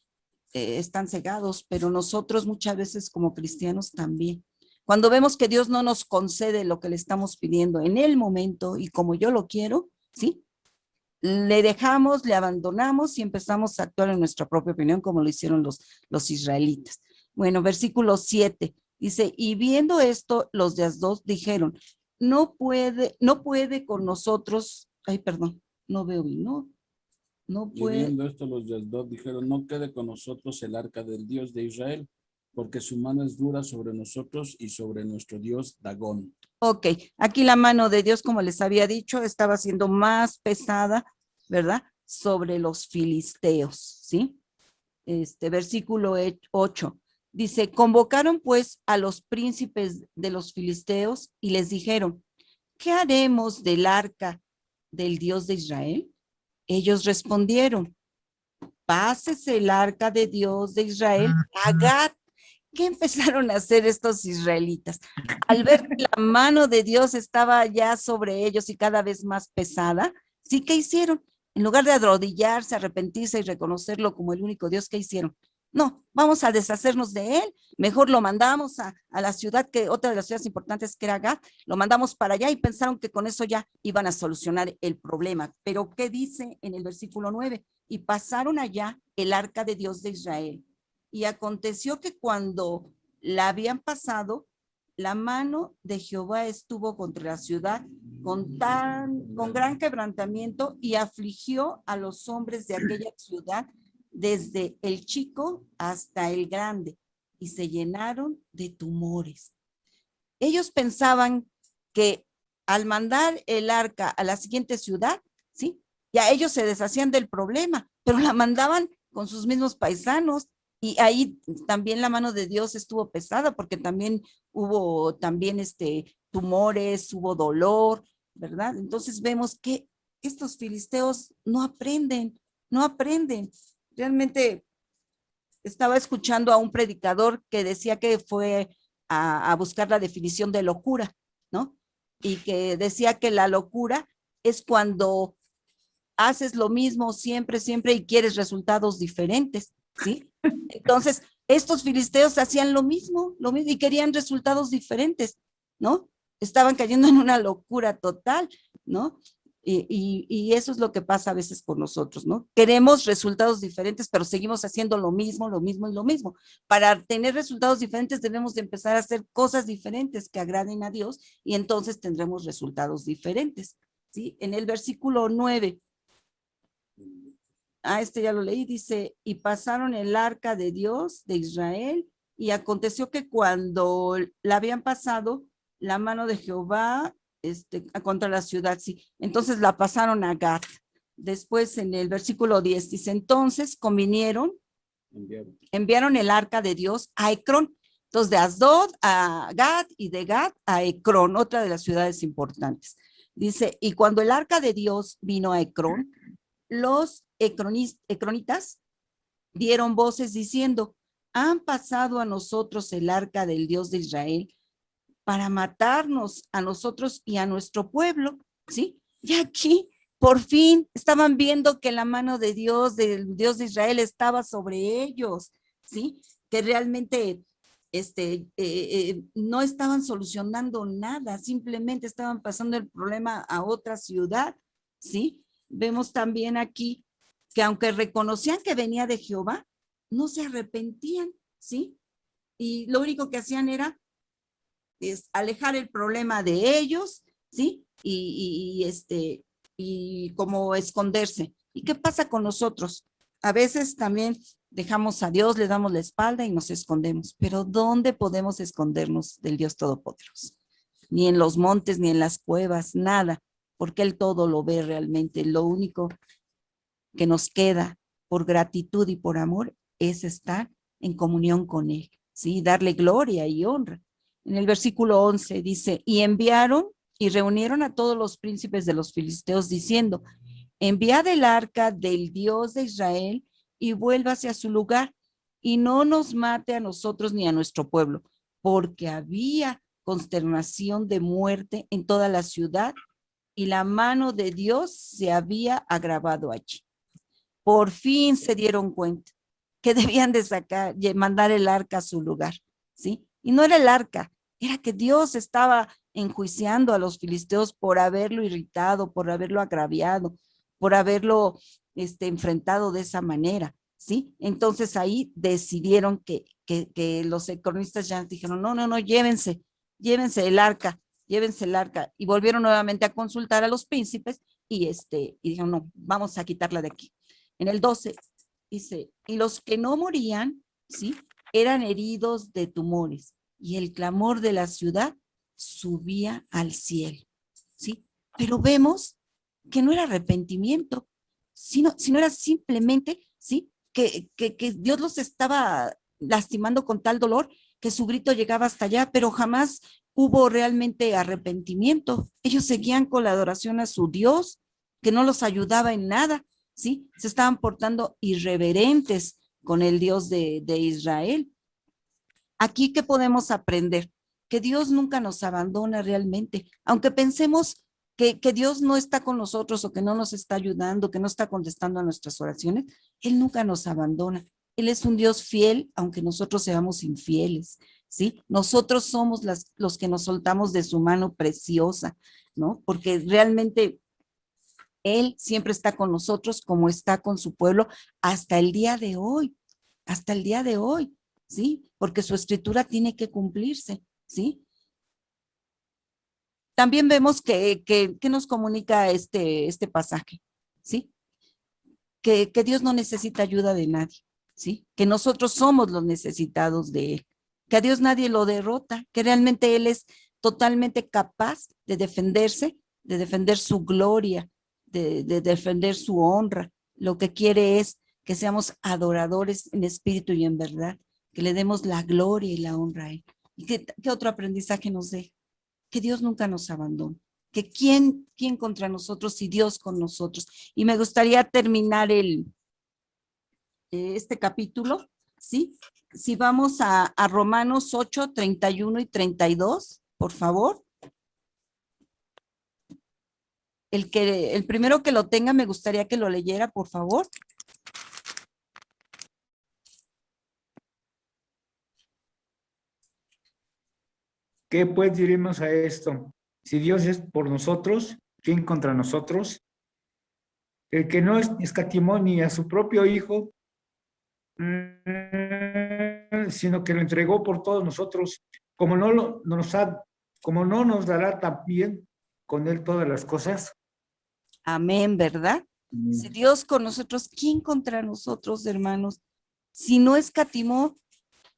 están cegados, pero nosotros muchas veces como cristianos también. Cuando vemos que Dios no nos concede lo que le estamos pidiendo en el momento y como yo lo quiero, ¿sí? Le dejamos, le abandonamos y empezamos a actuar en nuestra propia opinión como lo hicieron los israelitas. Bueno, versículo 7 dice, y viendo esto, los de Asdod dijeron, no puede con nosotros, ay, perdón, no veo bien, no Y puede. viendo esto, los de Asdod dijeron, no quede con nosotros el arca del Dios de Israel, porque su mano es dura sobre nosotros y sobre nuestro Dios Dagón. Ok, aquí la mano de Dios, como les había dicho, estaba siendo más pesada, ¿verdad? Sobre los filisteos, ¿sí? Versículo 8, dice, convocaron pues a los príncipes de los filisteos y les dijeron, ¿qué haremos del arca del Dios de Israel? Ellos respondieron, pásese el arca de Dios de Israel a Gat. ¿Qué empezaron a hacer estos israelitas? Al ver que la mano de Dios estaba ya sobre ellos y cada vez más pesada, ¿sí? ¿Qué hicieron? En lugar de arrodillarse, arrepentirse y reconocerlo como el único Dios, ¿qué hicieron? No, vamos a deshacernos de él, mejor lo mandamos a la ciudad, que otra de las ciudades importantes que era Gat, lo mandamos para allá y pensaron que con eso ya iban a solucionar el problema. Pero ¿qué dice en el versículo 9? Y pasaron allá el arca de Dios de Israel. Y aconteció que cuando la habían pasado, la mano de Jehová estuvo contra la ciudad con gran quebrantamiento y afligió a los hombres de aquella ciudad desde el chico hasta el grande y se llenaron de tumores. Ellos pensaban que al mandar el arca a la siguiente ciudad, ¿sí? Ya ellos se deshacían del problema, pero la mandaban con sus mismos paisanos. Y ahí también la mano de Dios estuvo pesada porque también hubo tumores, hubo dolor, ¿verdad? Entonces vemos que estos filisteos no aprenden. Realmente estaba escuchando a un predicador que decía que fue a buscar la definición de locura, ¿no? Y que decía que la locura es cuando haces lo mismo siempre y quieres resultados diferentes, ¿sí? Entonces, estos filisteos hacían lo mismo y querían resultados diferentes, ¿no? Estaban cayendo en una locura total, ¿no? Y eso es lo que pasa a veces con nosotros, ¿no? Queremos resultados diferentes, pero seguimos haciendo lo mismo. Para tener resultados diferentes debemos de empezar a hacer cosas diferentes que agraden a Dios y entonces tendremos resultados diferentes, ¿sí? En el versículo 9, este ya lo leí, dice, y pasaron el arca de Dios de Israel, y aconteció que cuando la habían pasado, la mano de Jehová contra la ciudad, sí. Entonces la pasaron a Gad. Después en el versículo 10 dice, entonces convinieron, enviaron el arca de Dios a Ecrón. Entonces de Asdod a Gad y de Gad a Ecrón, otra de las ciudades importantes. Dice, y cuando el arca de Dios vino a Ecrón, los ecronitas dieron voces diciendo, han pasado a nosotros el arca del Dios de Israel para matarnos a nosotros y a nuestro pueblo, ¿sí? Y aquí, por fin, estaban viendo que la mano de Dios, del Dios de Israel, estaba sobre ellos, ¿sí? Que realmente no estaban solucionando nada, simplemente estaban pasando el problema a otra ciudad, ¿sí? Vemos también aquí que aunque reconocían que venía de Jehová, no se arrepentían, ¿sí? Y lo único que hacían era alejar el problema de ellos, ¿sí? Y como esconderse. ¿Y qué pasa con nosotros? A veces también dejamos a Dios, le damos la espalda y nos escondemos. Pero ¿dónde podemos escondernos del Dios Todopoderoso? Ni en los montes, ni en las cuevas, nada, porque Él todo lo ve realmente. Lo único que nos queda por gratitud y por amor es estar en comunión con Él, ¿sí? Darle gloria y honra. En el versículo 11 dice, y enviaron y reunieron a todos los príncipes de los filisteos diciendo, enviad el arca del Dios de Israel y vuélvase a su lugar y no nos mate a nosotros ni a nuestro pueblo, porque había consternación de muerte en toda la ciudad y la mano de Dios se había agravado allí. Por fin se dieron cuenta que debían de mandar el arca a su lugar, ¿sí? Y no era el arca, era que Dios estaba enjuiciando a los filisteos por haberlo irritado, por haberlo agraviado, por haberlo enfrentado de esa manera, ¿sí? Entonces ahí decidieron que los cronistas ya dijeron, no, llévense el arca, y volvieron nuevamente a consultar a los príncipes y dijeron, no, vamos a quitarla de aquí. En el 12 dice, y los que no morían, ¿sí? Eran heridos de tumores y el clamor de la ciudad subía al cielo, ¿sí? Pero vemos que no era arrepentimiento, sino era simplemente, ¿sí? Que Dios los estaba lastimando con tal dolor que su grito llegaba hasta allá, pero jamás hubo realmente arrepentimiento. Ellos seguían con la adoración a su Dios, que no los ayudaba en nada, ¿sí? Se estaban portando irreverentes con el Dios de Israel. Aquí, ¿qué podemos aprender? Que Dios nunca nos abandona realmente, aunque pensemos que Dios no está con nosotros o que no nos está ayudando, que no está contestando a nuestras oraciones. Él nunca nos abandona. Él es un Dios fiel, aunque nosotros seamos infieles, ¿sí? Nosotros somos los que nos soltamos de su mano preciosa, ¿no? Porque realmente Él siempre está con nosotros como está con su pueblo hasta el día de hoy, ¿sí? Porque su escritura tiene que cumplirse, ¿sí? También vemos que nos comunica este pasaje, ¿sí? Que Dios no necesita ayuda de nadie, ¿sí? Que nosotros somos los necesitados de Él, que a Dios nadie lo derrota, que realmente Él es totalmente capaz de defenderse, de defender su gloria, de defender su honra. Lo que quiere es que seamos adoradores en espíritu y en verdad, que le demos la gloria y la honra a Él. ¿Y qué otro aprendizaje nos deja? Que Dios nunca nos abandona, que quién contra nosotros y Dios con nosotros. Y me gustaría terminar este capítulo, ¿sí? Si vamos a Romanos 8, 31 y 32, por favor. El primero que lo tenga, me gustaría que lo leyera, por favor. ¿Qué pues diremos a esto? Si Dios es por nosotros, ¿quién contra nosotros? El que no escatimó ni a su propio Hijo, sino que lo entregó por todos nosotros, como no nos dará también con Él todas las cosas. Amén, ¿verdad? Si Dios con nosotros, ¿quién contra nosotros, hermanos? Si no escatimó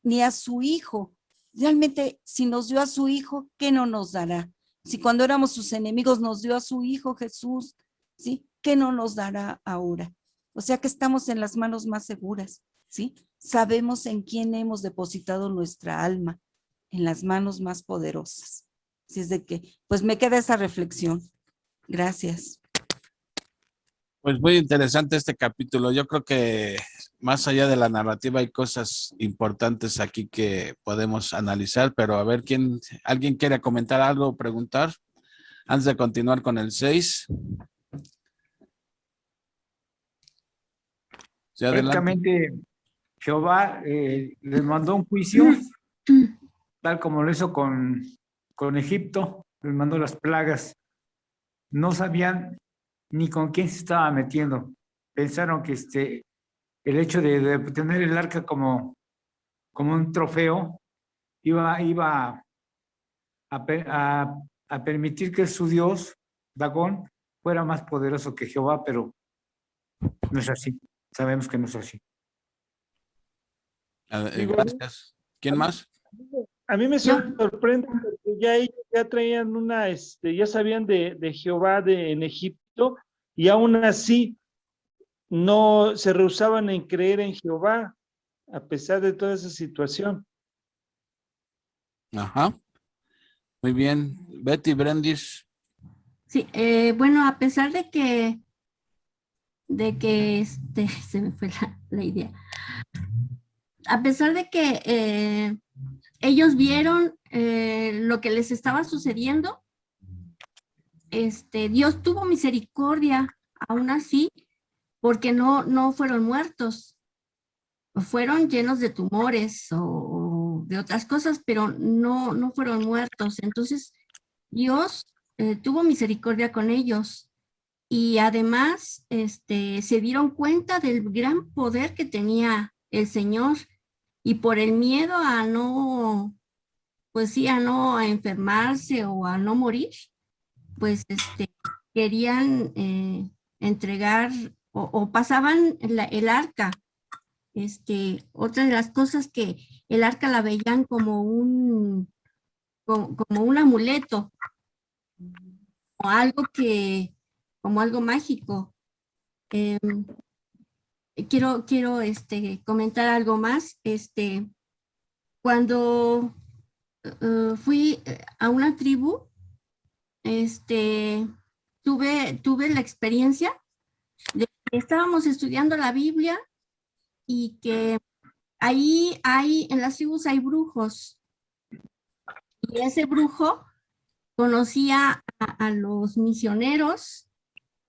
ni a su Hijo. Realmente, si nos dio a su Hijo, ¿qué no nos dará? Si cuando éramos sus enemigos nos dio a su Hijo Jesús, ¿sí? ¿Qué no nos dará ahora? O sea que estamos en las manos más seguras, ¿sí? Sabemos en quién hemos depositado nuestra alma, en las manos más poderosas. Así es de que, pues me queda esa reflexión. Gracias. Pues muy interesante este capítulo. Yo creo que más allá de la narrativa hay cosas importantes aquí que podemos analizar, pero a ver alguien quiere comentar algo o preguntar antes de continuar con el 6. Sí, adelante. Prácticamente Jehová les mandó un juicio, tal como lo hizo con Egipto, les mandó las plagas. No sabían ni con quién se estaba metiendo. Pensaron que el hecho de tener el arca como un trofeo iba a permitir que su Dios, Dagón, fuera más poderoso que Jehová, pero no es así. Sabemos que no es así. Gracias. ¿Quién más? A mí me sorprende porque ya ellos ya traían ya sabían de Jehová en Egipto, y aún así no se rehusaban en creer en Jehová, a pesar de toda esa situación. Ajá. Muy bien. Betty, Brendis. Sí, bueno, a pesar de que se me fue la idea. A pesar de que ellos vieron lo que les estaba sucediendo, Dios tuvo misericordia aún así, porque no fueron muertos, fueron llenos de tumores o de otras cosas, pero no fueron muertos. Entonces, Dios tuvo misericordia con ellos. Y además, se dieron cuenta del gran poder que tenía el Señor, y por el miedo a no enfermarse o a no morir, pues querían entregar o pasaban el arca. Otra de las cosas que el arca la veían como un amuleto, o como algo mágico. Quiero comentar algo más. Cuando fui a una tribu, tuve la experiencia de que estábamos estudiando la Biblia y que ahí en las tribus hay brujos, y ese brujo conocía a los misioneros,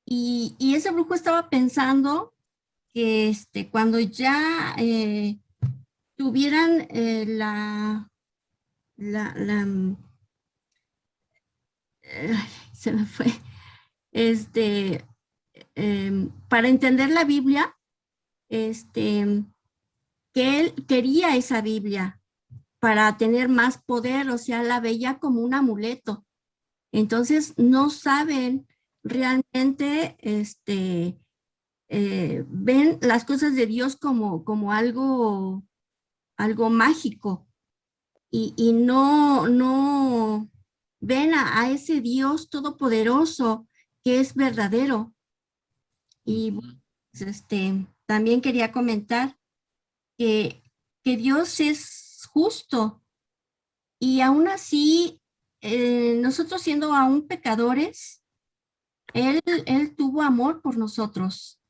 y ese brujo estaba pensando que cuando ya tuvieran se me fue, para entender la Biblia, que él quería esa Biblia para tener más poder, o sea, la veía como un amuleto. Entonces, no saben realmente, ven las cosas de Dios como algo mágico, y no ven a ese Dios todopoderoso que es verdadero. Y pues, también quería comentar que Dios es justo, y aún así, nosotros siendo aún pecadores, Él tuvo amor por nosotros.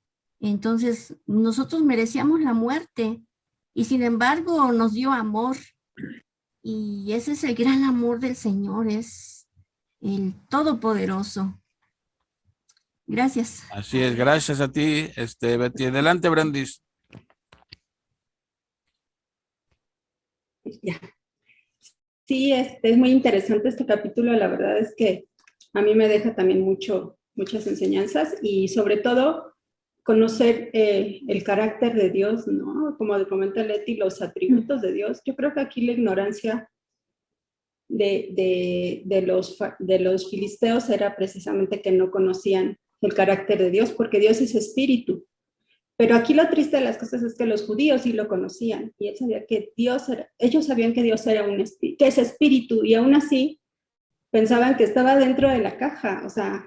Entonces, nosotros merecíamos la muerte, y sin embargo nos dio amor. Y ese es el gran amor del Señor, es el Todopoderoso. Gracias. Así es, gracias a ti, Betty. Adelante, Brendis. Ya. Sí, es muy interesante este capítulo. La verdad es que a mí me deja también muchas enseñanzas, y sobre todo conocer el carácter de Dios, ¿no? Como comenta Leti, los atributos de Dios. Yo creo que aquí la ignorancia de los filisteos era precisamente que no conocían el carácter de Dios, porque Dios es espíritu. Pero aquí lo triste de las cosas es que los judíos sí lo conocían, y él sabía que ellos sabían que Dios era un espíritu, que es espíritu, y aún así pensaban que estaba dentro de la caja. O sea,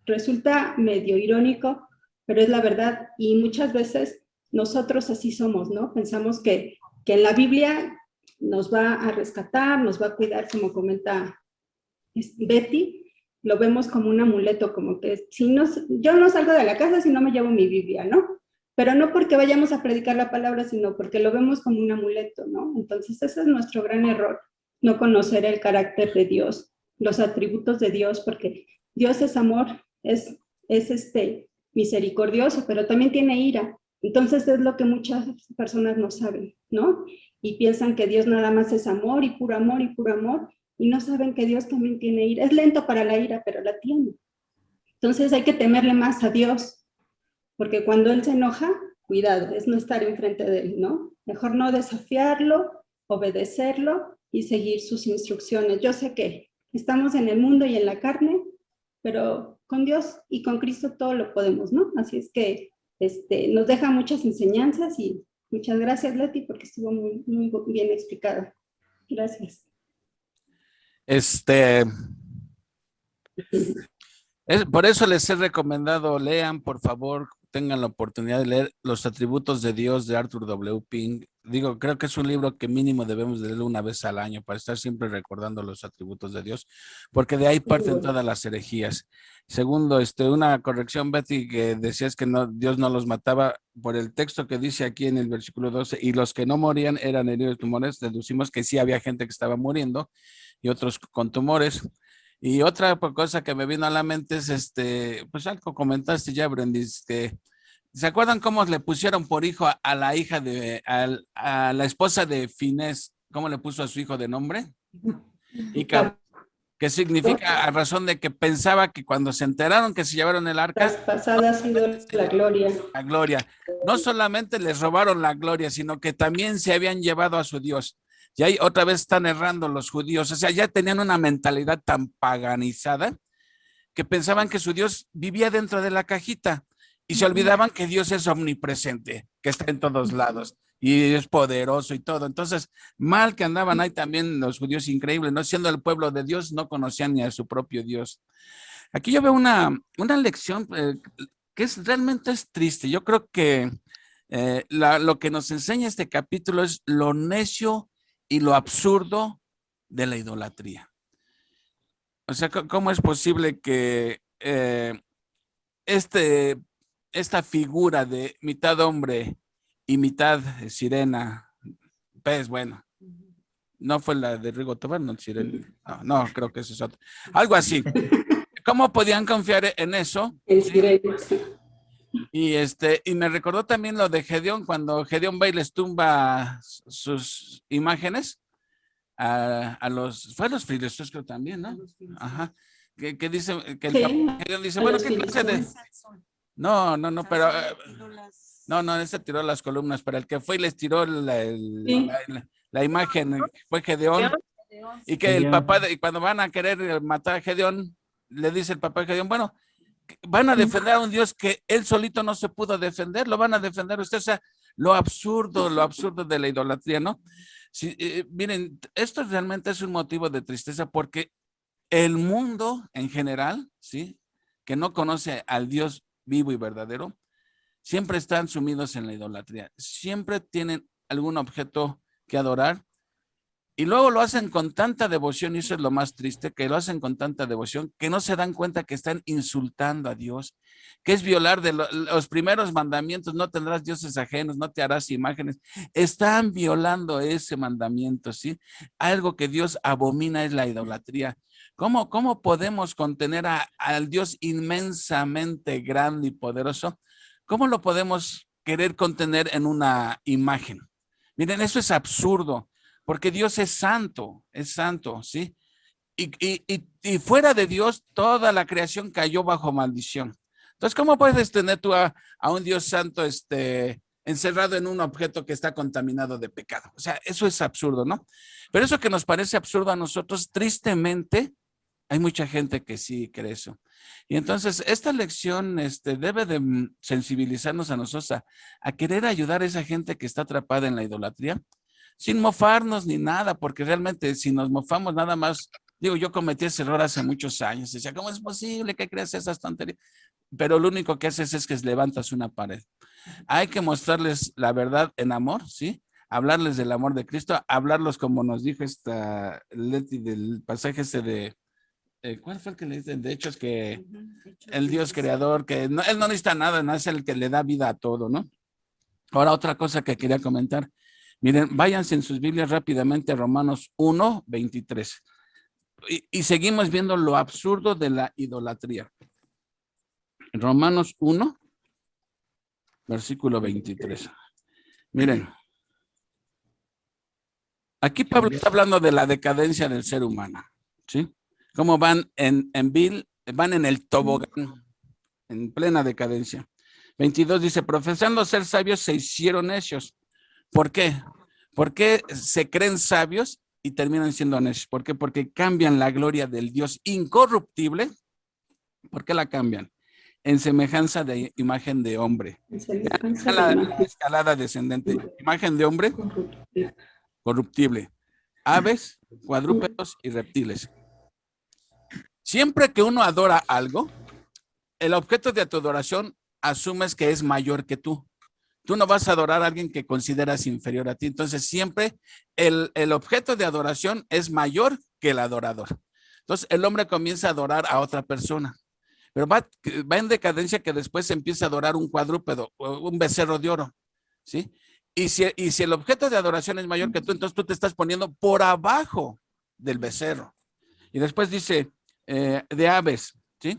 resulta medio irónico, pero es la verdad, y muchas veces nosotros así somos, ¿no? Pensamos que en la Biblia nos va a rescatar, nos va a cuidar, como comenta Betty, lo vemos como un amuleto, como que yo no salgo de la casa si no me llevo mi Biblia, ¿no? Pero no porque vayamos a predicar la palabra, sino porque lo vemos como un amuleto, ¿no? Entonces ese es nuestro gran error, no conocer el carácter de Dios, los atributos de Dios, porque Dios es amor, es misericordioso, pero también tiene ira. Entonces es lo que muchas personas no saben, ¿no? Y piensan que Dios nada más es amor y puro amor y puro amor, y no saben que Dios también tiene ira. Es lento para la ira, pero la tiene. Entonces hay que temerle más a Dios, porque cuando Él se enoja, cuidado, es no estar enfrente de Él, ¿no? Mejor no desafiarlo, obedecerlo y seguir sus instrucciones. Yo sé que estamos en el mundo y en la carne, pero con Dios y con Cristo todo lo podemos, ¿no? Así es que nos deja muchas enseñanzas, y muchas gracias, Leti, porque estuvo muy, muy bien explicada. Gracias. Por eso les he recomendado, lean, por favor, tengan la oportunidad de leer Los atributos de Dios de Arthur W. Pink. Digo, creo que es un libro que mínimo debemos de leer una vez al año para estar siempre recordando los atributos de Dios, porque de ahí parten todas las herejías. Segundo, una corrección, Betty, que decías que Dios no los mataba. Por el texto que dice aquí en el versículo 12, y los que no morían eran heridos de tumores, deducimos que sí había gente que estaba muriendo y otros con tumores. Y otra cosa que me vino a la mente es, pues algo comentaste ya, Brendis, que ¿se acuerdan cómo le pusieron por hijo a la hija a la esposa de Finés? ¿Cómo le puso a su hijo de nombre? Ica, que significa a razón de que pensaba que cuando se enteraron que se llevaron el arca, traspasada ha sido la gloria. La gloria. No solamente les robaron la gloria, sino que también se habían llevado a su Dios. Y ahí otra vez están errando los judíos. O sea, ya tenían una mentalidad tan paganizada que pensaban que su Dios vivía dentro de la cajita y se olvidaban que Dios es omnipresente, que está en todos lados y es poderoso y todo. Entonces, mal que andaban ahí también los judíos, increíbles, ¿no? Siendo el pueblo de Dios, no conocían ni a su propio Dios. Aquí yo veo una lección que realmente es triste. Yo creo que lo que nos enseña este capítulo es lo necio y lo absurdo de la idolatría. O sea, ¿cómo es posible que esta figura de mitad hombre y mitad sirena, pues bueno, no fue la de Rigo Tobar, no, sirena, no, creo que eso es otro. Algo así. ¿Cómo podían confiar en eso? El sirena. Y me recordó también lo de Gedeón, cuando Gedeón va y les tumba sus imágenes fue a los filisteos, creo también, ¿no? Ajá. Que dice, que el Gedeón dice, bueno, ¿qué clase de? No, pero no, ese tiró las columnas, pero el que fue y les tiró la imagen fue Gedeón, y que el papá, y cuando van a querer matar a Gedeón, le dice el papá de Gedeón, bueno, van a defender a un Dios que él solito no se pudo defender, lo van a defender usted. O sea, lo absurdo de la idolatría, ¿no? Sí, miren, esto realmente es un motivo de tristeza, porque el mundo en general, ¿sí?, que no conoce al Dios vivo y verdadero, siempre están sumidos en la idolatría, siempre tienen algún objeto que adorar. Y luego lo hacen con tanta devoción, y eso es lo más triste, que lo hacen con tanta devoción que no se dan cuenta que están insultando a Dios, que es violar de los primeros mandamientos: no tendrás dioses ajenos, no te harás imágenes. Están violando ese mandamiento, ¿sí? Algo que Dios abomina es la idolatría. ¿Cómo podemos contener al Dios inmensamente grande y poderoso? ¿Cómo lo podemos querer contener en una imagen? Miren, eso es absurdo. Porque Dios es santo, ¿sí? Y fuera de Dios, toda la creación cayó bajo maldición. Entonces, ¿cómo puedes tener tú a un Dios santo encerrado en un objeto que está contaminado de pecado? O sea, eso es absurdo, ¿no? Pero eso que nos parece absurdo a nosotros, tristemente, Hay mucha gente que sí cree eso. Y entonces esta lección debe de sensibilizarnos a nosotros a querer ayudar a esa gente que está atrapada en la idolatría, sin mofarnos ni nada, porque realmente si nos mofamos nada más, digo, yo cometí ese error hace muchos años, decía, ¿cómo es posible que creas esas tonterías? Pero lo único que haces es que levantas una pared. Hay que mostrarles la verdad en amor, ¿sí? Hablarles del amor de Cristo, hablarlos como nos dijo esta Leti del pasaje de, ¿cuál fue el que le dicen? De hecho, es que el Dios creador, que no, él no necesita nada, no es el que le da vida a todo, ¿no? Ahora, otra cosa que quería comentar. Miren, váyanse en sus Biblias rápidamente a Romanos 1, 23. Y seguimos viendo lo absurdo de la idolatría. Romanos 1, versículo 23. Miren. Aquí Pablo está hablando de la decadencia del ser humano, ¿sí? Cómo van van en el tobogán, en plena decadencia. 22 dice, profesando ser sabios se hicieron necios. ¿Por qué? Porque se creen sabios y terminan siendo necios. ¿Por qué? Porque cambian la gloria del Dios incorruptible. ¿Por qué la cambian? En semejanza de imagen de hombre. La escalada descendente. Imagen de hombre corruptible. Aves, cuadrúpedos y reptiles. Siempre que uno adora algo, el objeto de tu adoración asumes que es mayor que tú. Tú no vas a adorar a alguien que consideras inferior a ti. Entonces, siempre el objeto de adoración es mayor que el adorador. Entonces, el hombre comienza a adorar a otra persona. Pero va en decadencia que después empieza a adorar un cuadrúpedo, un becerro de oro, ¿sí? Y si el objeto de adoración es mayor que tú, entonces tú te estás poniendo por abajo del becerro. Y después dice, de aves, ¿sí?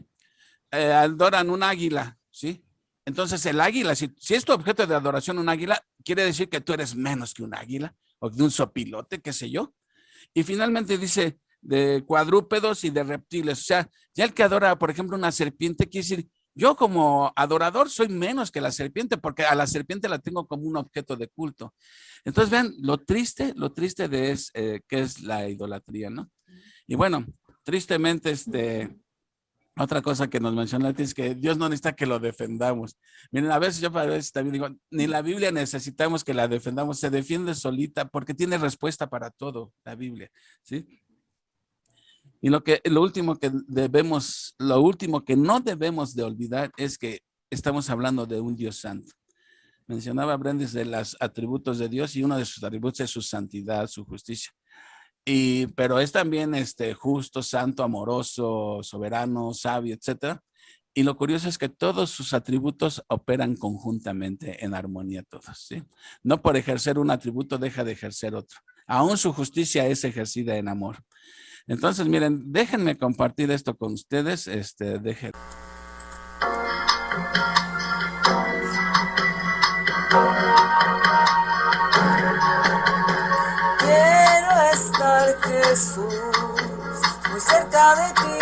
Adoran un águila, ¿sí? Entonces el águila, si es tu objeto de adoración un águila, quiere decir que tú eres menos que un águila o de un sopilote, qué sé yo. Y finalmente dice de cuadrúpedos y de reptiles. O sea, ya el que adora, por ejemplo, una serpiente, quiere decir, yo como adorador soy menos que la serpiente porque a la serpiente la tengo como un objeto de culto. Entonces vean lo triste que es la idolatría, ¿no? Y bueno, tristemente otra cosa que nos mencionaste es que Dios no necesita que lo defendamos. Miren, a veces también digo, ni la Biblia necesitamos que la defendamos, se defiende solita porque tiene respuesta para todo la Biblia, ¿sí? Y lo último que no debemos de olvidar es que estamos hablando de un Dios santo. Mencionaba Brendis de los atributos de Dios y uno de sus atributos es su santidad, su justicia. Pero es también justo, santo, amoroso, soberano, sabio, etcétera. Y lo curioso es que todos sus atributos operan conjuntamente en armonía todos, ¿sí? No por ejercer un atributo deja de ejercer otro. Aún su justicia es ejercida en amor. Entonces, miren, déjenme compartir esto con ustedes. Quiero estar, Jesús, muy cerca de ti,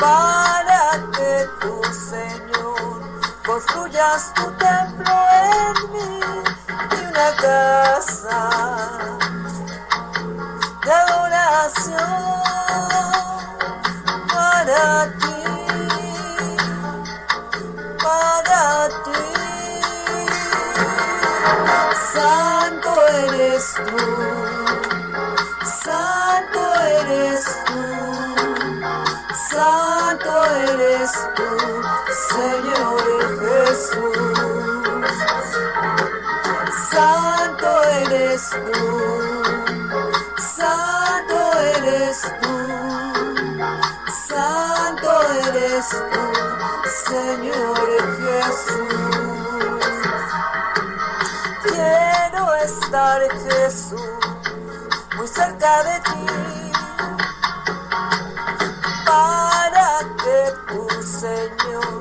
para que tú, Señor, construyas tu templo en mí y una casa de adoración para ti, para ti. Santo eres tú, santo eres tú, santo eres tú, Señor Jesús. Santo eres tú, santo eres tú, santo eres tú, Señor Jesús. Quiero estar, Jesús, muy cerca de ti, para que tú, Señor,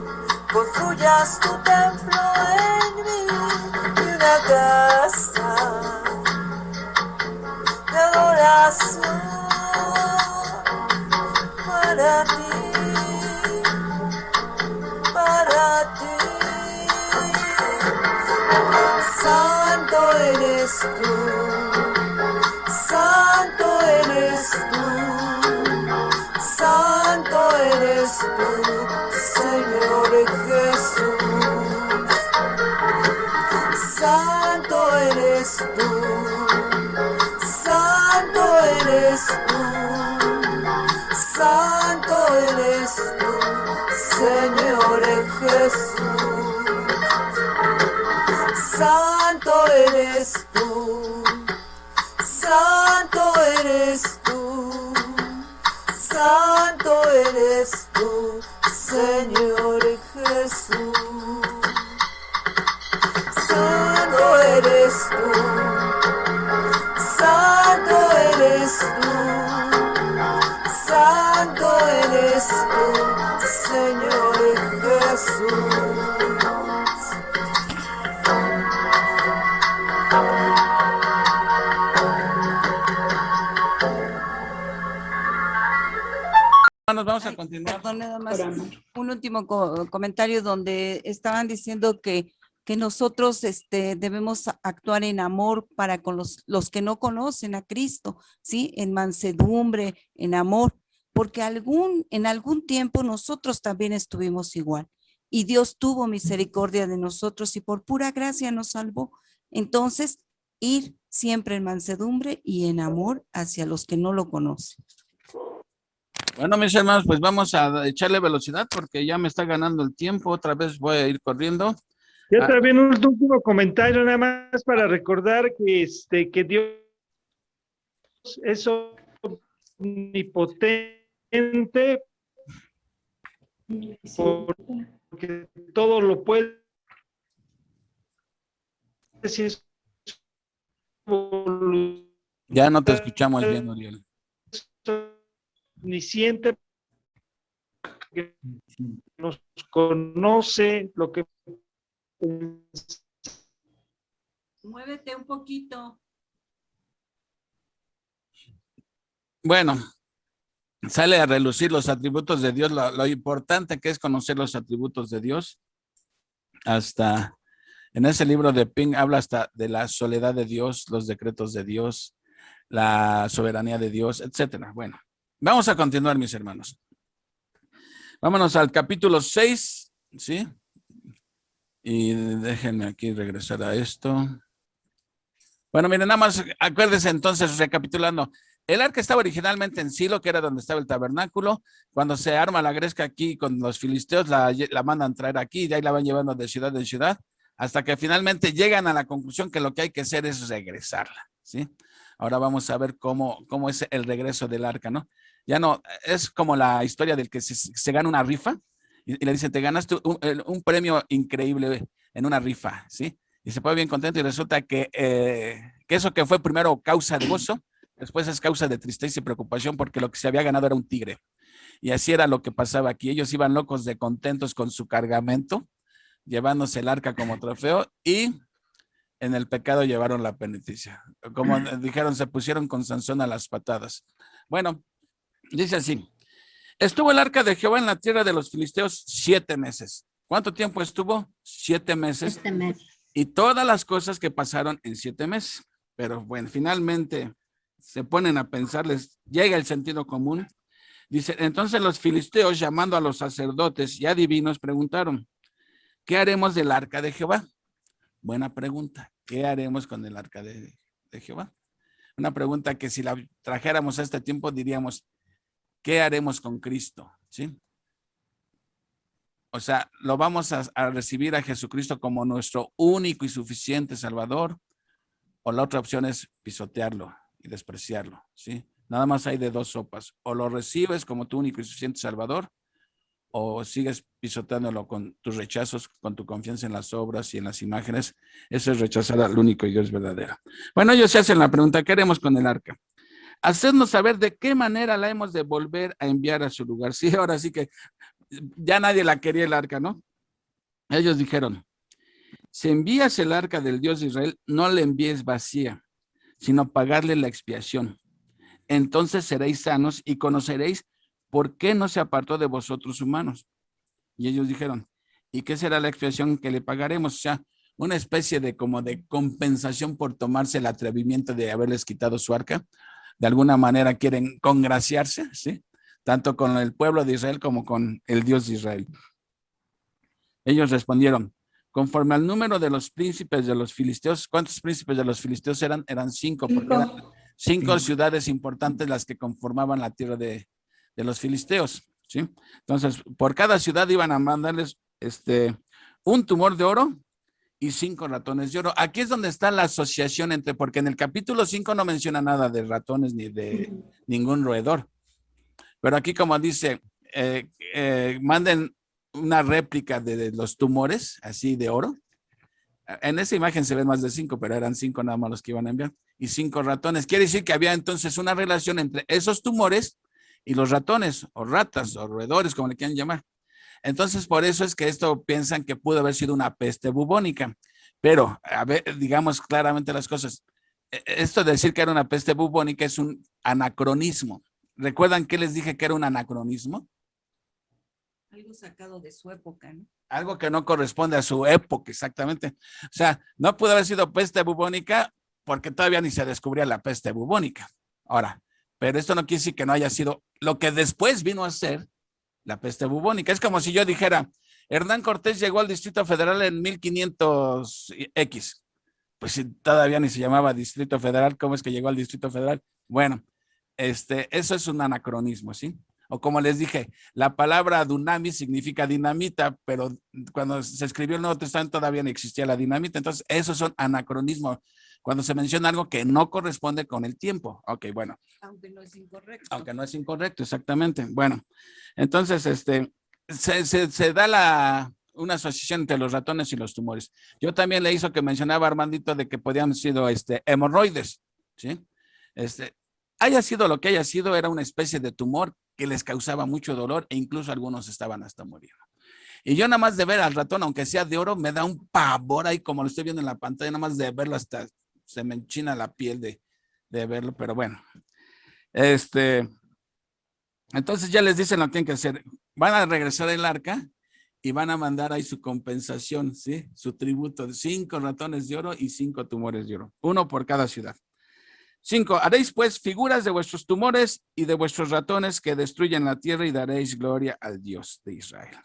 construyas tu templo en mí y una casa de adoración para ti, para ti. Santo eres tú, santo eres tú, Jesús. Santo eres tú, santo eres tú, santo eres tú, Señor Jesús. Santo eres tú, santo eres tú, santo eres tú, Señor Jesús. Nos vamos a continuar. Perdón, nada más Oramos. un último comentario donde estaban diciendo que nosotros debemos actuar en amor para con los que no conocen a Cristo, ¿sí? En mansedumbre, en amor, porque en algún tiempo nosotros también estuvimos igual y Dios tuvo misericordia de nosotros y por pura gracia nos salvó. Entonces, ir siempre en mansedumbre y en amor hacia los que no lo conocen. Bueno, mis hermanos, pues vamos a echarle velocidad porque ya me está ganando el tiempo. Otra vez voy a ir corriendo. Ya también un último comentario nada más para recordar que Dios es omnipotente porque todo lo puede. Si es Ya no te escuchamos bien, Uriel. omnisciente, que nos conoce lo que Muévete un poquito. Bueno, sale a relucir los atributos de Dios, lo importante que es conocer los atributos de Dios. Hasta en ese libro de Pink habla hasta de la soledad de Dios, los decretos de Dios, la soberanía de Dios, etcétera. Bueno, vamos a continuar, mis hermanos. Vámonos al capítulo 6, ¿sí? Y déjenme aquí regresar a esto. Bueno, miren, nada más acuérdense entonces, recapitulando. El arca estaba originalmente en Silo, que era donde estaba el tabernáculo. Cuando se arma la gresca aquí con los filisteos, la mandan traer aquí y de ahí la van llevando de ciudad en ciudad, hasta que finalmente llegan a la conclusión que lo que hay que hacer es regresarla, ¿sí? Ahora vamos a ver cómo es el regreso del arca, ¿no? Ya no, es como la historia del que se gana una rifa y le dicen, te ganaste un premio increíble en una rifa, ¿sí? Y se pone bien contento y resulta que eso que fue primero causa de gozo, después es causa de tristeza y preocupación porque lo que se había ganado era un tigre. Y así era lo que pasaba aquí. Ellos iban locos de contentos con su cargamento, llevándose el arca como trofeo y en el pecado llevaron la penitencia. Como dijeron, se pusieron con Sansón a las patadas. Bueno, dice así. Estuvo el arca de Jehová en la tierra de los filisteos 7 meses. ¿Cuánto tiempo estuvo? 7 meses. 7 meses. Y todas las cosas que pasaron en 7 meses. Pero bueno, finalmente se ponen a pensar, les llega el sentido común. Dice, entonces los filisteos, llamando a los sacerdotes y adivinos, preguntaron, ¿qué haremos del arca de Jehová? Buena pregunta. ¿Qué haremos con el arca de Jehová? Una pregunta que si la trajéramos a este tiempo diríamos, ¿qué haremos con Cristo? ¿Sí? O sea, ¿lo vamos a recibir a Jesucristo como nuestro único y suficiente Salvador? O la otra opción es pisotearlo y despreciarlo, ¿sí? Nada más hay de dos sopas. O lo recibes como tu único y suficiente Salvador, o sigues pisoteándolo con tus rechazos, con tu confianza en las obras y en las imágenes. Eso es rechazar al único y Dios verdadero. Bueno, ellos se hacen la pregunta, ¿qué haremos con el arca? Hacernos saber de qué manera la hemos de volver a enviar a su lugar. Sí, ahora sí que ya nadie la quería el arca, ¿no? Ellos dijeron, si envías el arca del Dios de Israel, no la envíes vacía, sino pagarle la expiación. Entonces seréis sanos y conoceréis por qué no se apartó de vosotros humanos. Y ellos dijeron, ¿y qué será la expiación que le pagaremos? O sea, una especie de como de compensación por tomarse el atrevimiento de haberles quitado su arca. De alguna manera quieren congraciarse, ¿sí? Tanto con el pueblo de Israel como con el Dios de Israel. Ellos respondieron, conforme al número de los príncipes de los filisteos, ¿cuántos príncipes de los filisteos eran? Eran 5, porque eran 5 ciudades importantes las que conformaban la tierra de los filisteos, ¿sí? Entonces, por cada ciudad iban a mandarles un tumor de oro y 5 ratones de oro. Aquí es donde está la asociación entre, porque en el capítulo 5 no menciona nada de ratones ni de ningún roedor. Pero aquí como dice, manden una réplica de los tumores, así de oro. En esa imagen se ven más de 5, pero eran 5 nada más los que iban a enviar. Y 5 ratones. Quiere decir que había entonces una relación entre esos tumores y los ratones, o ratas, o roedores, como le quieran llamar. Entonces, por eso es que esto piensan que pudo haber sido una peste bubónica. Pero, a ver, digamos claramente las cosas. Esto de decir que era una peste bubónica es un anacronismo. ¿Recuerdan que les dije que era un anacronismo? Algo sacado de su época, ¿no? Algo que no corresponde a su época, exactamente. O sea, no pudo haber sido peste bubónica porque todavía ni se descubría la peste bubónica. Ahora, pero esto no quiere decir que no haya sido lo que después vino a ser la peste bubónica. Es como si yo dijera, Hernán Cortés llegó al Distrito Federal en 1500X. Pues si todavía ni se llamaba Distrito Federal, ¿cómo es que llegó al Distrito Federal? Bueno, eso es un anacronismo, ¿sí? O como les dije, la palabra dunamis significa dinamita, pero cuando se escribió el Nuevo Testamento todavía no existía la dinamita. Entonces, esos son anacronismos. Cuando se menciona algo que no corresponde con el tiempo. Ok, bueno. Aunque no es incorrecto. Aunque no es incorrecto, exactamente. Bueno, entonces, se da una asociación entre los ratones y los tumores. Yo también le hizo que mencionaba Armandito de que podían haber sido hemorroides, ¿sí? Haya sido lo que haya sido, era una especie de tumor que les causaba mucho dolor e incluso algunos estaban hasta muriendo. Y yo nada más de ver al ratón, aunque sea de oro, me da un pavor ahí como lo estoy viendo en la pantalla, nada más de verlo hasta se me enchina la piel de verlo, pero bueno. Entonces ya les dicen lo que tienen que hacer. Van a regresar el arca y van a mandar ahí su compensación, ¿sí? Su tributo de 5 ratones de oro y 5 tumores de oro, 1 por cada ciudad. 5, haréis pues figuras de vuestros tumores y de vuestros ratones que destruyen la tierra y daréis gloria al Dios de Israel.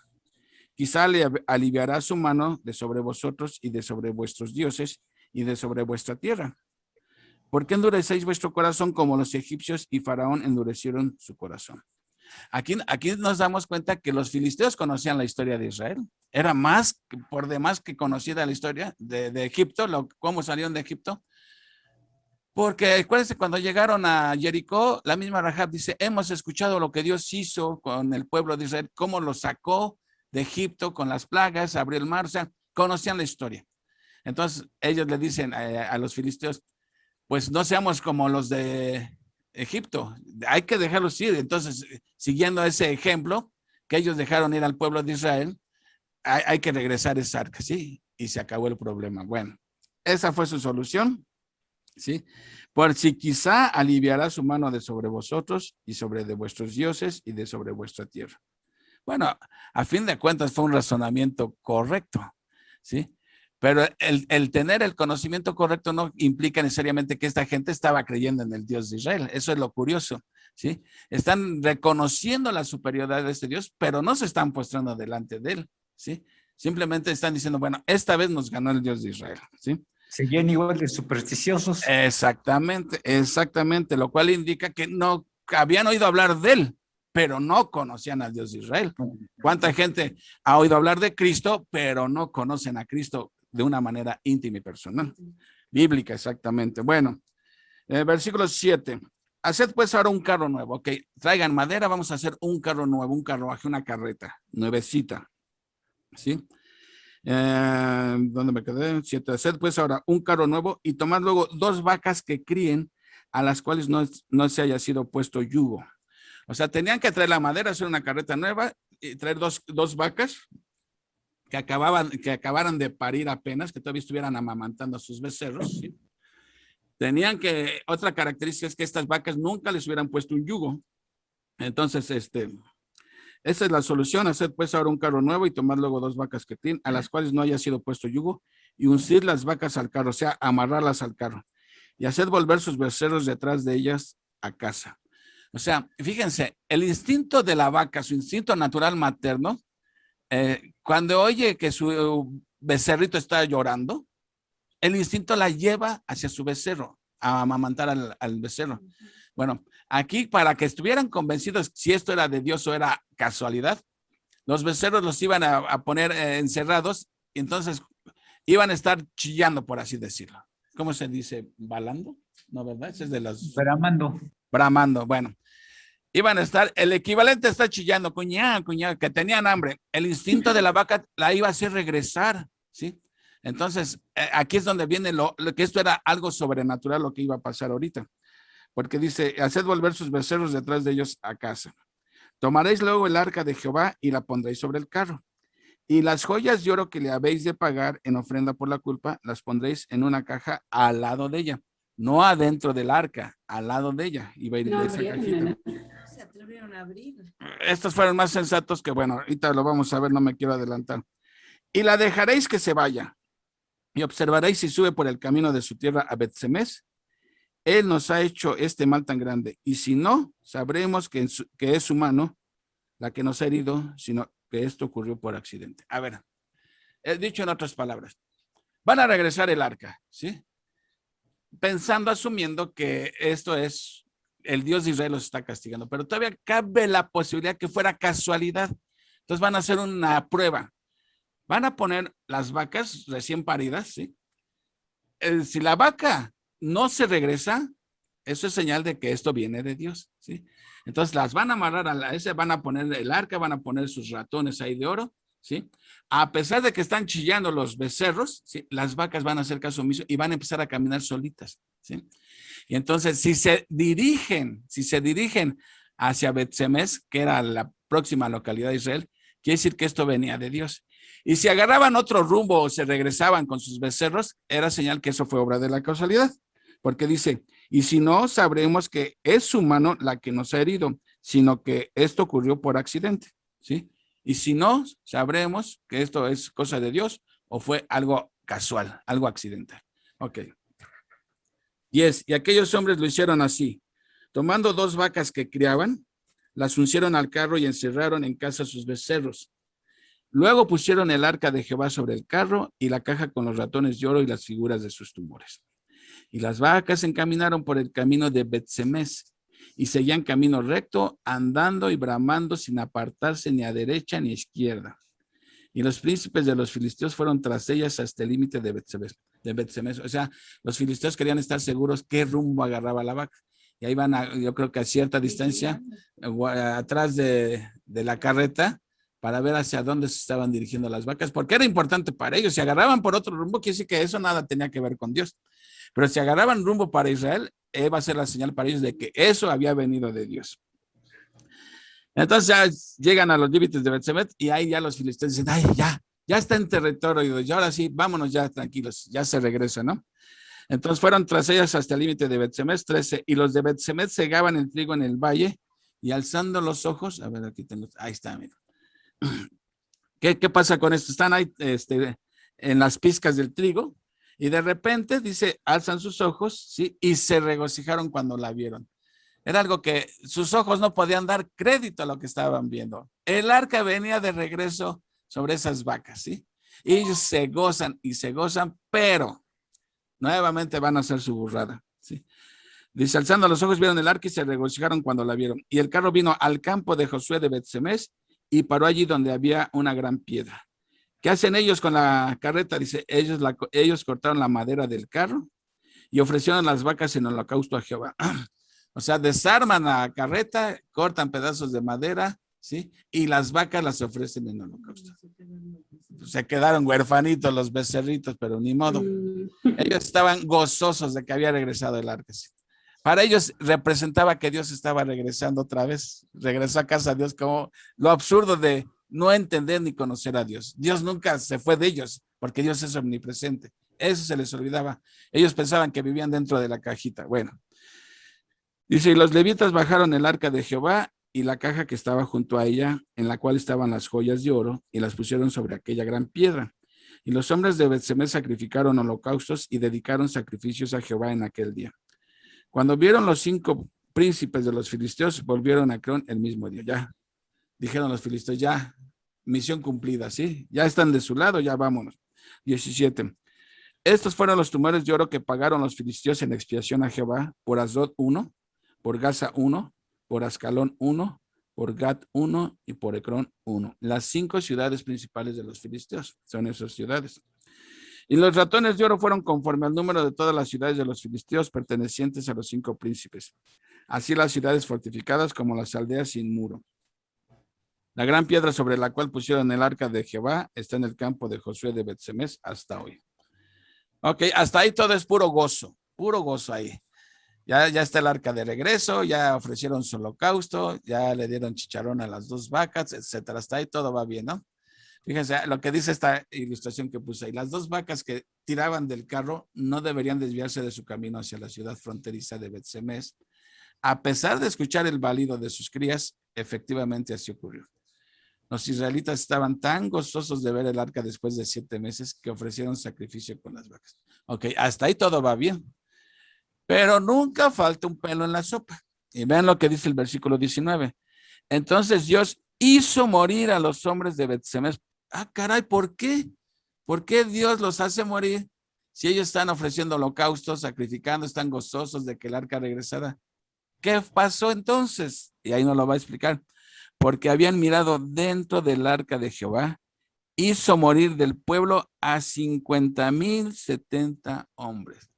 Quizá le aliviará su mano de sobre vosotros y de sobre vuestros dioses y de sobre vuestra tierra. ¿Por qué endurecéis vuestro corazón como los egipcios y Faraón endurecieron su corazón? Aquí nos damos cuenta que los filisteos conocían la historia de Israel. Era más, por demás que conocida la historia de Egipto, cómo salieron de Egipto. Porque acuérdense, cuando llegaron a Jericó, la misma Rahab dice, hemos escuchado lo que Dios hizo con el pueblo de Israel, cómo lo sacó de Egipto con las plagas, abrió el mar, o sea, conocían la historia. Entonces, ellos le dicen a los filisteos, pues no seamos como los de Egipto, hay que dejarlos ir. Entonces, siguiendo ese ejemplo que ellos dejaron ir al pueblo de Israel, hay que regresar esa arca, ¿sí? Y se acabó el problema. Bueno, esa fue su solución, ¿sí? Por si quizá aliviará su mano de sobre vosotros y sobre de vuestros dioses y de sobre vuestra tierra. Bueno, a fin de cuentas fue un razonamiento correcto, ¿sí? Pero el tener el conocimiento correcto no implica necesariamente que esta gente estaba creyendo en el Dios de Israel. Eso es lo curioso, ¿sí? Están reconociendo la superioridad de este Dios, pero no se están postrando delante de él, ¿sí? Simplemente están diciendo, bueno, esta vez nos ganó el Dios de Israel, ¿sí? Seguían igual de supersticiosos. Exactamente, exactamente, lo cual indica que no habían oído hablar de él, pero no conocían al Dios de Israel. ¿Cuánta gente ha oído hablar de Cristo, pero no conocen a Cristo de una manera íntima y personal? Bíblica, exactamente. Bueno, versículo 7. Haced pues ahora un carro nuevo. Ok, traigan madera, vamos a hacer un carro nuevo, un carruaje, una carreta, nuevecita. ¿Sí? ¿Dónde me quedé? 7. Haced pues ahora un carro nuevo y tomad luego 2 vacas que críen, a las cuales no se haya sido puesto yugo. O sea, tenían que traer la madera, hacer una carreta nueva y traer dos vacas que acabaran de parir apenas, que todavía estuvieran amamantando a sus becerros, ¿sí? Tenían que, otra característica es que estas vacas nunca les hubieran puesto un yugo. Entonces, esa es la solución. Haced pues ahora un carro nuevo y tomad luego 2 vacas que tienen, a las cuales no haya sido puesto yugo, y uncid las vacas al carro, o sea, amarrarlas al carro, y haced volver sus becerros detrás de ellas a casa. O sea, fíjense, el instinto de la vaca, su instinto natural materno, cuando oye que su becerrito está llorando, el instinto la lleva hacia su becerro, a amamantar al becerro. Bueno, aquí para que estuvieran convencidos si esto era de Dios o era casualidad, los becerros los iban a poner encerrados, y entonces iban a estar chillando, por así decirlo. ¿Cómo se dice? ¿Balando? No, ¿verdad? Ese es de las... Bramando. Bramando, bueno. Iban a estar, el equivalente está chillando, cuñá, que tenían hambre. El instinto de la vaca la iba a hacer regresar, ¿sí? Entonces, aquí es donde viene lo que esto era algo sobrenatural lo que iba a pasar ahorita. Porque dice, haced volver sus becerros detrás de ellos a casa. Tomaréis luego el arca de Jehová y la pondréis sobre el carro. Y las joyas de oro que le habéis de pagar en ofrenda por la culpa, las pondréis en una caja al lado de ella. No adentro del arca, al lado de ella. Iba a ir No esa abrieron, cajita. nena. Se atrevieron a abrir. Estos fueron más sensatos que, bueno, ahorita lo vamos a ver, no me quiero adelantar. Y la dejaréis que se vaya. Y observaréis si sube por el camino de su tierra a Bet-Semes. Él nos ha hecho este mal tan grande. Y si no, sabremos que es su mano la que nos ha herido, sino que esto ocurrió por accidente. A ver, he dicho en otras palabras, van a regresar el arca, ¿sí? Pensando, asumiendo que esto es, el Dios de Israel los está castigando, pero todavía cabe la posibilidad que fuera casualidad. Entonces van a hacer una prueba. Van a poner las vacas recién paridas, ¿sí? Si la vaca no se regresa, eso es señal de que esto viene de Dios, ¿sí? Entonces las van a amarrar a ese, van a poner el arca, van a poner sus ratones ahí de oro, ¿sí? A pesar de que están chillando los becerros, ¿sí? Las vacas van a hacer caso omiso y van a empezar a caminar solitas, ¿sí? Y entonces si se dirigen hacia Bet-Semes, que era la próxima localidad de Israel, quiere decir que esto venía de Dios. Y si agarraban otro rumbo o se regresaban con sus becerros, era señal que eso fue obra de la causalidad, porque dice, y si no, sabremos que es su mano la que nos ha herido, sino que esto ocurrió por accidente, ¿sí? Y si no, sabremos que esto es cosa de Dios o fue algo casual, algo accidental. Ok. 10. Y aquellos hombres lo hicieron así. Tomando 2 vacas que criaban, las uncieron al carro y encerraron en casa sus becerros. Luego pusieron el arca de Jehová sobre el carro y la caja con los ratones de oro y las figuras de sus tumores. Y las vacas se encaminaron por el camino de Bet-Semes y seguían camino recto, andando y bramando sin apartarse ni a derecha ni a izquierda. Y los príncipes de los filisteos fueron tras ellas hasta el límite de Bet-Semes. O sea, los filisteos querían estar seguros qué rumbo agarraba la vaca. Y ahí van, yo creo que a cierta distancia, atrás de la carreta, para ver hacia dónde se estaban dirigiendo las vacas, porque era importante para ellos. Si agarraban por otro rumbo, quiere decir que eso nada tenía que ver con Dios. Pero si agarraban rumbo para Israel, va a ser la señal para ellos de que eso había venido de Dios. Entonces ya llegan a los límites de Bet-Semes y ahí ya los filisteos dicen, ay, ya está en territorio, y ahora sí, vámonos ya tranquilos, ya se regresa, ¿no? Entonces fueron tras ellas hasta el límite de Bet-Semes, 13, y los de Bet-Semes segaban el trigo en el valle y alzando los ojos, a ver, aquí tengo, ahí está, mira. ¿Qué pasa con esto? Están ahí en las pizcas del trigo y de repente dice, alzan sus ojos, ¿sí? Y se regocijaron cuando la vieron. Era algo que sus ojos no podían dar crédito a lo que estaban viendo. El arca venía de regreso sobre esas vacas, ¿sí? Y ellos se gozan, pero nuevamente van a hacer su burrada, ¿sí? Dice, alzando los ojos vieron el arca y se regocijaron cuando la vieron. Y el carro vino al campo de Josué de Bet-Semes y paró allí donde había una gran piedra. ¿Qué hacen ellos con la carreta? Dice, ellos cortaron la madera del carro y ofrecieron las vacas en holocausto a Jehová. O sea, desarman la carreta, cortan pedazos de madera, ¿sí? Y las vacas las ofrecen en holocausto. Se quedaron huerfanitos los becerritos, pero ni modo. Ellos estaban gozosos de que había regresado el arca. ¿Sí? Para ellos representaba que Dios estaba regresando otra vez. Regresó a casa de Dios, como lo absurdo de no entender ni conocer a Dios. Dios nunca se fue de ellos, porque Dios es omnipresente. Eso se les olvidaba. Ellos pensaban que vivían dentro de la cajita. Bueno. Dice, y los levitas bajaron el arca de Jehová y la caja que estaba junto a ella, en la cual estaban las joyas de oro, y las pusieron sobre aquella gran piedra. Y los hombres de Bet-Semes sacrificaron holocaustos y dedicaron sacrificios a Jehová en aquel día. Cuando vieron los 5 príncipes de los filisteos, volvieron a Crón el mismo día. Ya, dijeron los filisteos, ya, misión cumplida, ¿sí? Ya están de su lado, ya vámonos. 17. Estos fueron los tumores de oro que pagaron los filisteos en expiación a Jehová por Asdod 1, por Gaza 1, por Ascalón 1, por Gat 1 y por Ecrón 1. Las 5 ciudades principales de los filisteos son esas ciudades. Y los ratones de oro fueron conforme al número de todas las ciudades de los filisteos pertenecientes a los 5 príncipes. Así las ciudades fortificadas como las aldeas sin muro. La gran piedra sobre la cual pusieron el arca de Jehová está en el campo de Josué de Bet-Semes hasta hoy. Ok, hasta ahí todo es puro gozo ahí. Ya está el arca de regreso, ya ofrecieron su holocausto, ya le dieron chicharrón a las 2 vacas, etcétera. Hasta ahí todo va bien, ¿no? Fíjense lo que dice esta ilustración que puse ahí. Las 2 vacas que tiraban del carro no deberían desviarse de su camino hacia la ciudad fronteriza de Bet-Semes. A pesar de escuchar el balido de sus crías, efectivamente así ocurrió. Los israelitas estaban tan gozosos de ver el arca después de 7 meses que ofrecieron sacrificio con las vacas. Ok, hasta ahí todo va bien. Pero nunca falta un pelo en la sopa. Y vean lo que dice el versículo 19. Entonces Dios hizo morir a los hombres de Bet-Semes. Ah, caray, ¿por qué? ¿Por qué Dios los hace morir si ellos están ofreciendo holocaustos, sacrificando, están gozosos de que el arca regresara? ¿Qué pasó entonces? Y ahí nos lo va a explicar. Porque habían mirado dentro del arca de Jehová, hizo morir del pueblo a 50,070 hombres.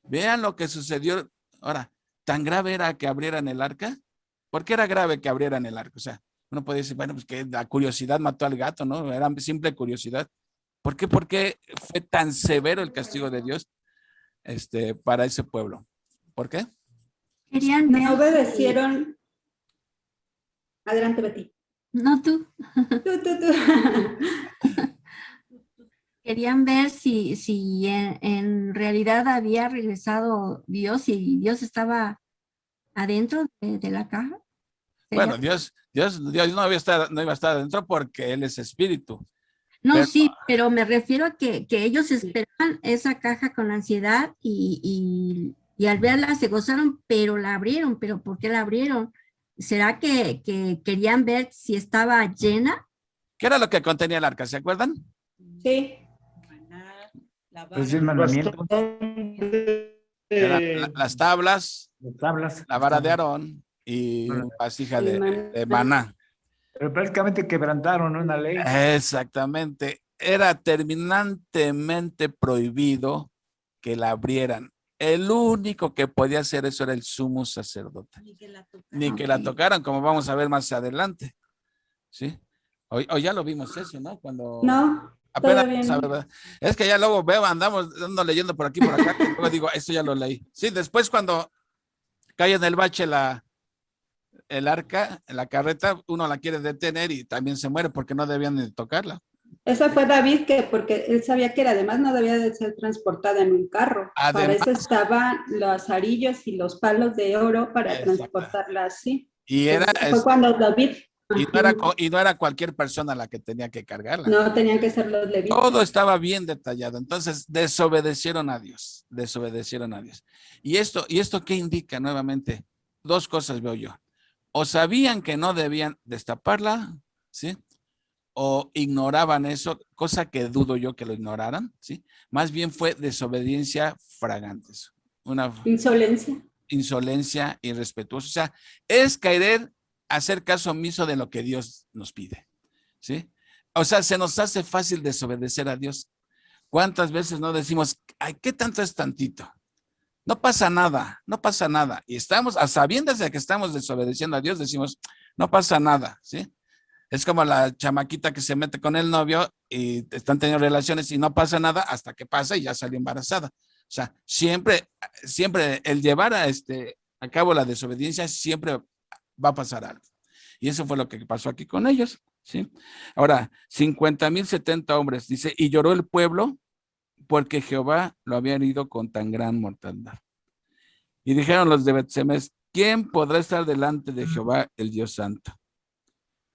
Vean lo que sucedió. Ahora, ¿tan grave era que abrieran el arca? ¿Por qué era grave que abrieran el arca? O sea, uno puede decir, bueno, pues que la curiosidad mató al gato, ¿no? Era simple curiosidad. ¿Por qué? ¿Por qué fue tan severo el castigo de Dios para ese pueblo? ¿Por qué? Querían No ver, obedecieron. Adelante, Betty. no tú, Tú. querían ver si en realidad había regresado Dios y Dios estaba adentro de la caja. Bueno, Dios no iba a estar adentro porque Él es espíritu. No, pero- sí, pero me refiero a que ellos esperaban esa caja con ansiedad y al verla se gozaron, pero la abrieron. ¿Pero por qué la abrieron? ¿Será que querían ver si estaba llena? ¿Qué era lo que contenía el arca? ¿Se acuerdan? Sí. Los 10 mandamientos, Eran las tablas, las tablas. la vara de Aarón y una vasija de maná. Pero prácticamente quebrantaron una ley. Exactamente. Era terminantemente prohibido que la abrieran. El único que podía hacer eso era el sumo sacerdote. Ni que la tocaran, como vamos a ver más adelante. ¿Sí? Hoy ya lo vimos eso, ¿no? Cuando No, apenas todavía vamos a no. ver. Es que ya luego veo, andamos leyendo por aquí, por acá, y luego digo, esto ya lo leí. Sí, después cuando cae en el bache el arca, en la carreta, uno la quiere detener y también se muere porque no debían de tocarla. Esa fue David, porque él sabía que además no debía de ser transportada en un carro. Para eso estaban los arillos y los palos de oro para Exacto. transportarla así. Y era, Fue cuando David. y no era cualquier persona la que tenía que cargarla. No, tenían que ser los levitas. Todo estaba bien detallado. Entonces, desobedecieron a Dios. ¿Y esto qué indica nuevamente? 2 cosas veo yo. O sabían que no debían destaparla, ¿sí? O ignoraban eso, cosa que dudo yo que lo ignoraran, ¿sí? Más bien fue desobediencia fragante. Una insolencia irrespetuosa. O sea, es querer hacer caso omiso de lo que Dios nos pide, ¿sí? O sea, se nos hace fácil desobedecer a Dios. ¿Cuántas veces no decimos, ay, qué tanto es tantito? No pasa nada. Y estamos, a sabiendas de que estamos desobedeciendo a Dios, decimos, no pasa nada, ¿sí? Es como la chamaquita que se mete con el novio y están teniendo relaciones y no pasa nada hasta que pasa y ya salió embarazada. O sea, siempre el llevar a cabo la desobediencia siempre va a pasar algo. Y eso fue lo que pasó aquí con ellos, ¿sí? Ahora, 50,070 hombres, dice, y lloró el pueblo porque Jehová lo había herido con tan gran mortandad. Y dijeron los de Bet-Semes, ¿quién podrá estar delante de Jehová, el Dios Santo?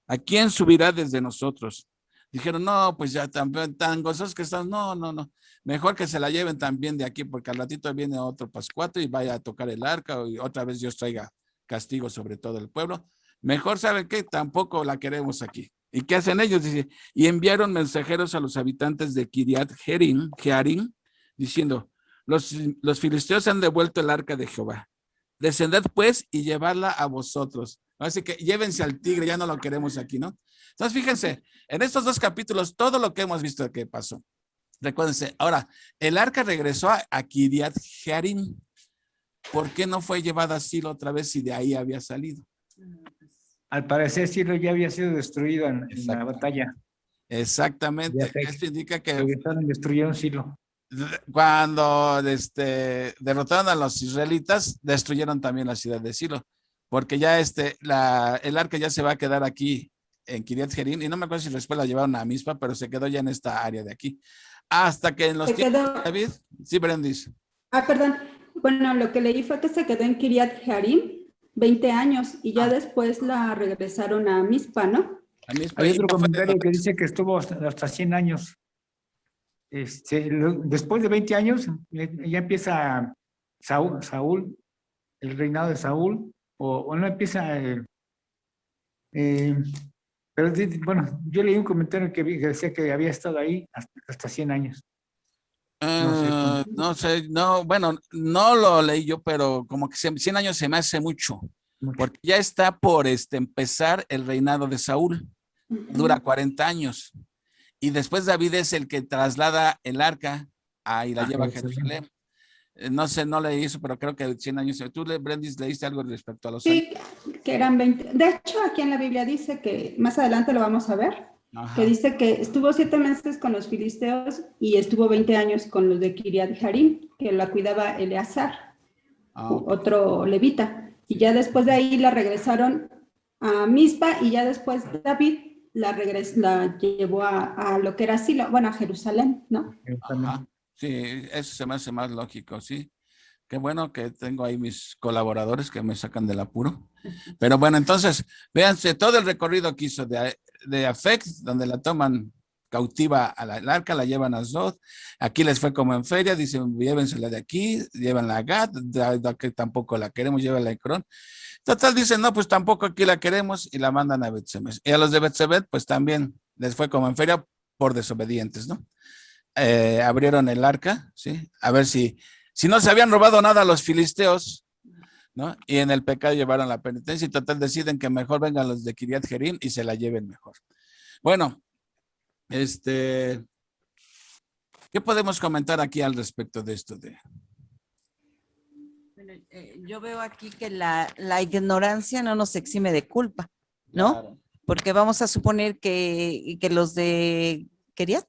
¿A quién subirá desde nosotros? Dijeron, no, pues ya tan gozosos que están, no. Mejor que se la lleven también de aquí, porque al ratito viene otro pascuato y vaya a tocar el arca y otra vez Dios traiga castigo sobre todo el pueblo. Mejor, ¿saben qué? Tampoco la queremos aquí. ¿Y qué hacen ellos? Dice, y enviaron mensajeros a los habitantes de Kiriat Jearim, diciendo, los filisteos han devuelto el arca de Jehová. Descended pues y llevadla a vosotros. Así que llévense al tigre, ya no lo queremos aquí, ¿no? Entonces, fíjense, en estos 2 capítulos, todo lo que hemos visto que pasó. Recuérdense, ahora, el arca regresó a Kiriat Jearim. ¿Por qué no fue llevada a Silo otra vez si de ahí había salido? Al parecer Silo ya había sido destruido en la Exacto. batalla. Exactamente. Ya sé. Esto indica que Regresaron y destruyeron Silo. cuando derrotaron a los israelitas, destruyeron también la ciudad de Silo, porque ya el arca ya se va a quedar aquí en Kiriat Jearim, y no me acuerdo si después la llevaron a Mizpa, pero se quedó ya en esta área de aquí. Hasta que en los Se tiempos quedó- de David, sí, Brendis. Perdón. Bueno, lo que leí fue que se quedó en Kiriat Jearim 20 años y ya después la regresaron a Mizpa, ¿no? A Mizpa, Hay y otro no fue de comentario que regreso. dice que estuvo hasta 100 años. Después de 20 años ya empieza Saúl, el reinado de Saúl, o no empieza, pero bueno, yo leí un comentario que decía que había estado ahí hasta 100 años. No sé. No sé, no, bueno, no lo leí yo, pero como que 100 años se me hace mucho, porque ya está por empezar el reinado de Saúl, dura 40 años, y después David es el que traslada el arca y la lleva a Jerusalén. No sé, no leí eso, pero creo que 100 años. ¿Tú, Brendis, leíste algo respecto a los años? Sí, que eran 20. De hecho, aquí en la Biblia dice que, más adelante lo vamos a ver, Ajá. que dice que estuvo 7 meses con los filisteos y estuvo 20 años con los de Kiriat Jearim, que la cuidaba Eleazar, Ok. otro levita. Y ya después de ahí la regresaron a Mizpa y ya después David la llevó a lo que era Silo, bueno, a Jerusalén, ¿no? Ajá. Sí, eso se me hace más lógico, sí. Qué bueno que tengo ahí mis colaboradores que me sacan del apuro. Pero bueno, entonces, véanse todo el recorrido que hizo de Afec, donde la toman cautiva a la arca, la llevan a Zod. Aquí les fue como en feria, dicen, llévensela de aquí, llévenla a Gat, que tampoco la queremos, llévenla a Ecrón. Total, dicen, no, pues tampoco aquí la queremos, y la mandan a Bet-Semes. Y a los de Bet-Semes, pues también les fue como en feria por desobedientes, ¿no? Abrieron el arca, ¿sí? A ver si no se habían robado nada a los filisteos, ¿no? Y en el pecado llevaron la penitencia, y total deciden que mejor vengan los de Kiriat Jearim y se la lleven mejor. Bueno, ¿qué podemos comentar aquí al respecto de esto? Bueno, yo veo aquí que la ignorancia no nos exime de culpa, ¿no? Claro. Porque vamos a suponer que los de Kiriat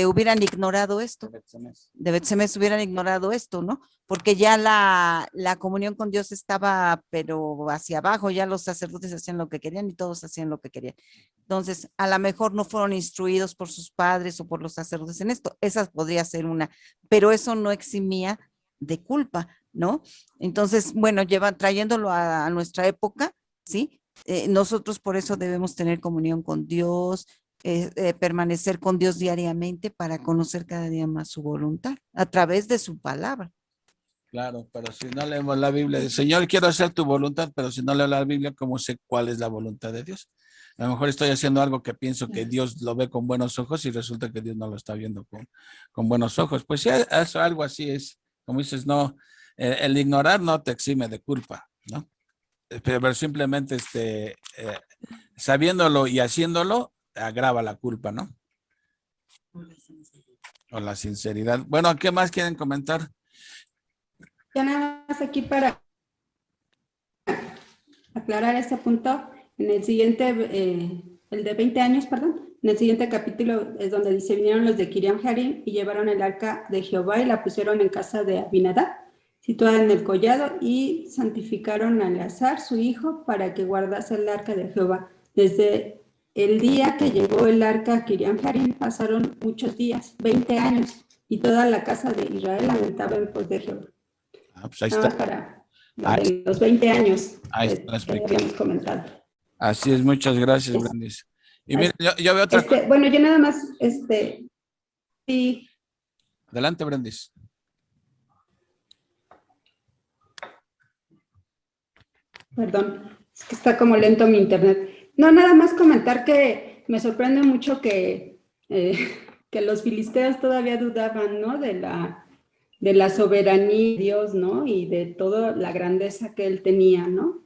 hubieran ignorado esto, de Bet-Semes hubieran ignorado esto, ¿no? Porque ya la comunión con Dios estaba, pero hacia abajo, ya los sacerdotes hacían lo que querían y todos hacían lo que querían. Entonces, a lo mejor no fueron instruidos por sus padres o por los sacerdotes en esto. Esa podría ser una, pero eso no eximía de culpa, ¿no? Entonces, bueno, trayéndolo a nuestra época, ¿sí? Nosotros por eso debemos tener comunión con Dios, permanecer con Dios diariamente para conocer cada día más su voluntad a través de su palabra. Claro, pero si no leemos la Biblia, dice, Señor, quiero hacer tu voluntad, pero si no leo la Biblia, ¿cómo sé cuál es la voluntad de Dios? A lo mejor estoy haciendo algo que pienso que Dios lo ve con buenos ojos y resulta que Dios no lo está viendo con buenos ojos. Pues sí, algo así es, como dices, no, el ignorar no te exime de culpa, ¿no? Pero simplemente sabiéndolo y haciéndolo, agrava la culpa, ¿no? O la sinceridad. Bueno, ¿qué más quieren comentar? Ya nada más aquí para aclarar este punto, en el siguiente, el de 20 años, perdón, en el siguiente capítulo es donde dice, vinieron los de Kiriat Jearim y llevaron el arca de Jehová y la pusieron en casa de Abinadab, situada en el collado, y santificaron a Eleazar, su hijo, para que guardase el arca de Jehová. Desde el día que llegó el arca a Kiriat Jearim pasaron muchos días, 20 años, y toda la casa de Israel lamentaba en pos de Jehová. Pues ahí Nada está. más para los 20 años Ahí está la que habíamos comentado. Así es, muchas gracias, Brendis. Y mira, yo veo otra cosa. Bueno, yo nada más, sí. Adelante, Brendis. Perdón, es que está como lento mi internet. No, nada más comentar que me sorprende mucho que los filisteos todavía dudaban, ¿no? De la soberanía de Dios, ¿no? Y de toda la grandeza que él tenía, ¿no?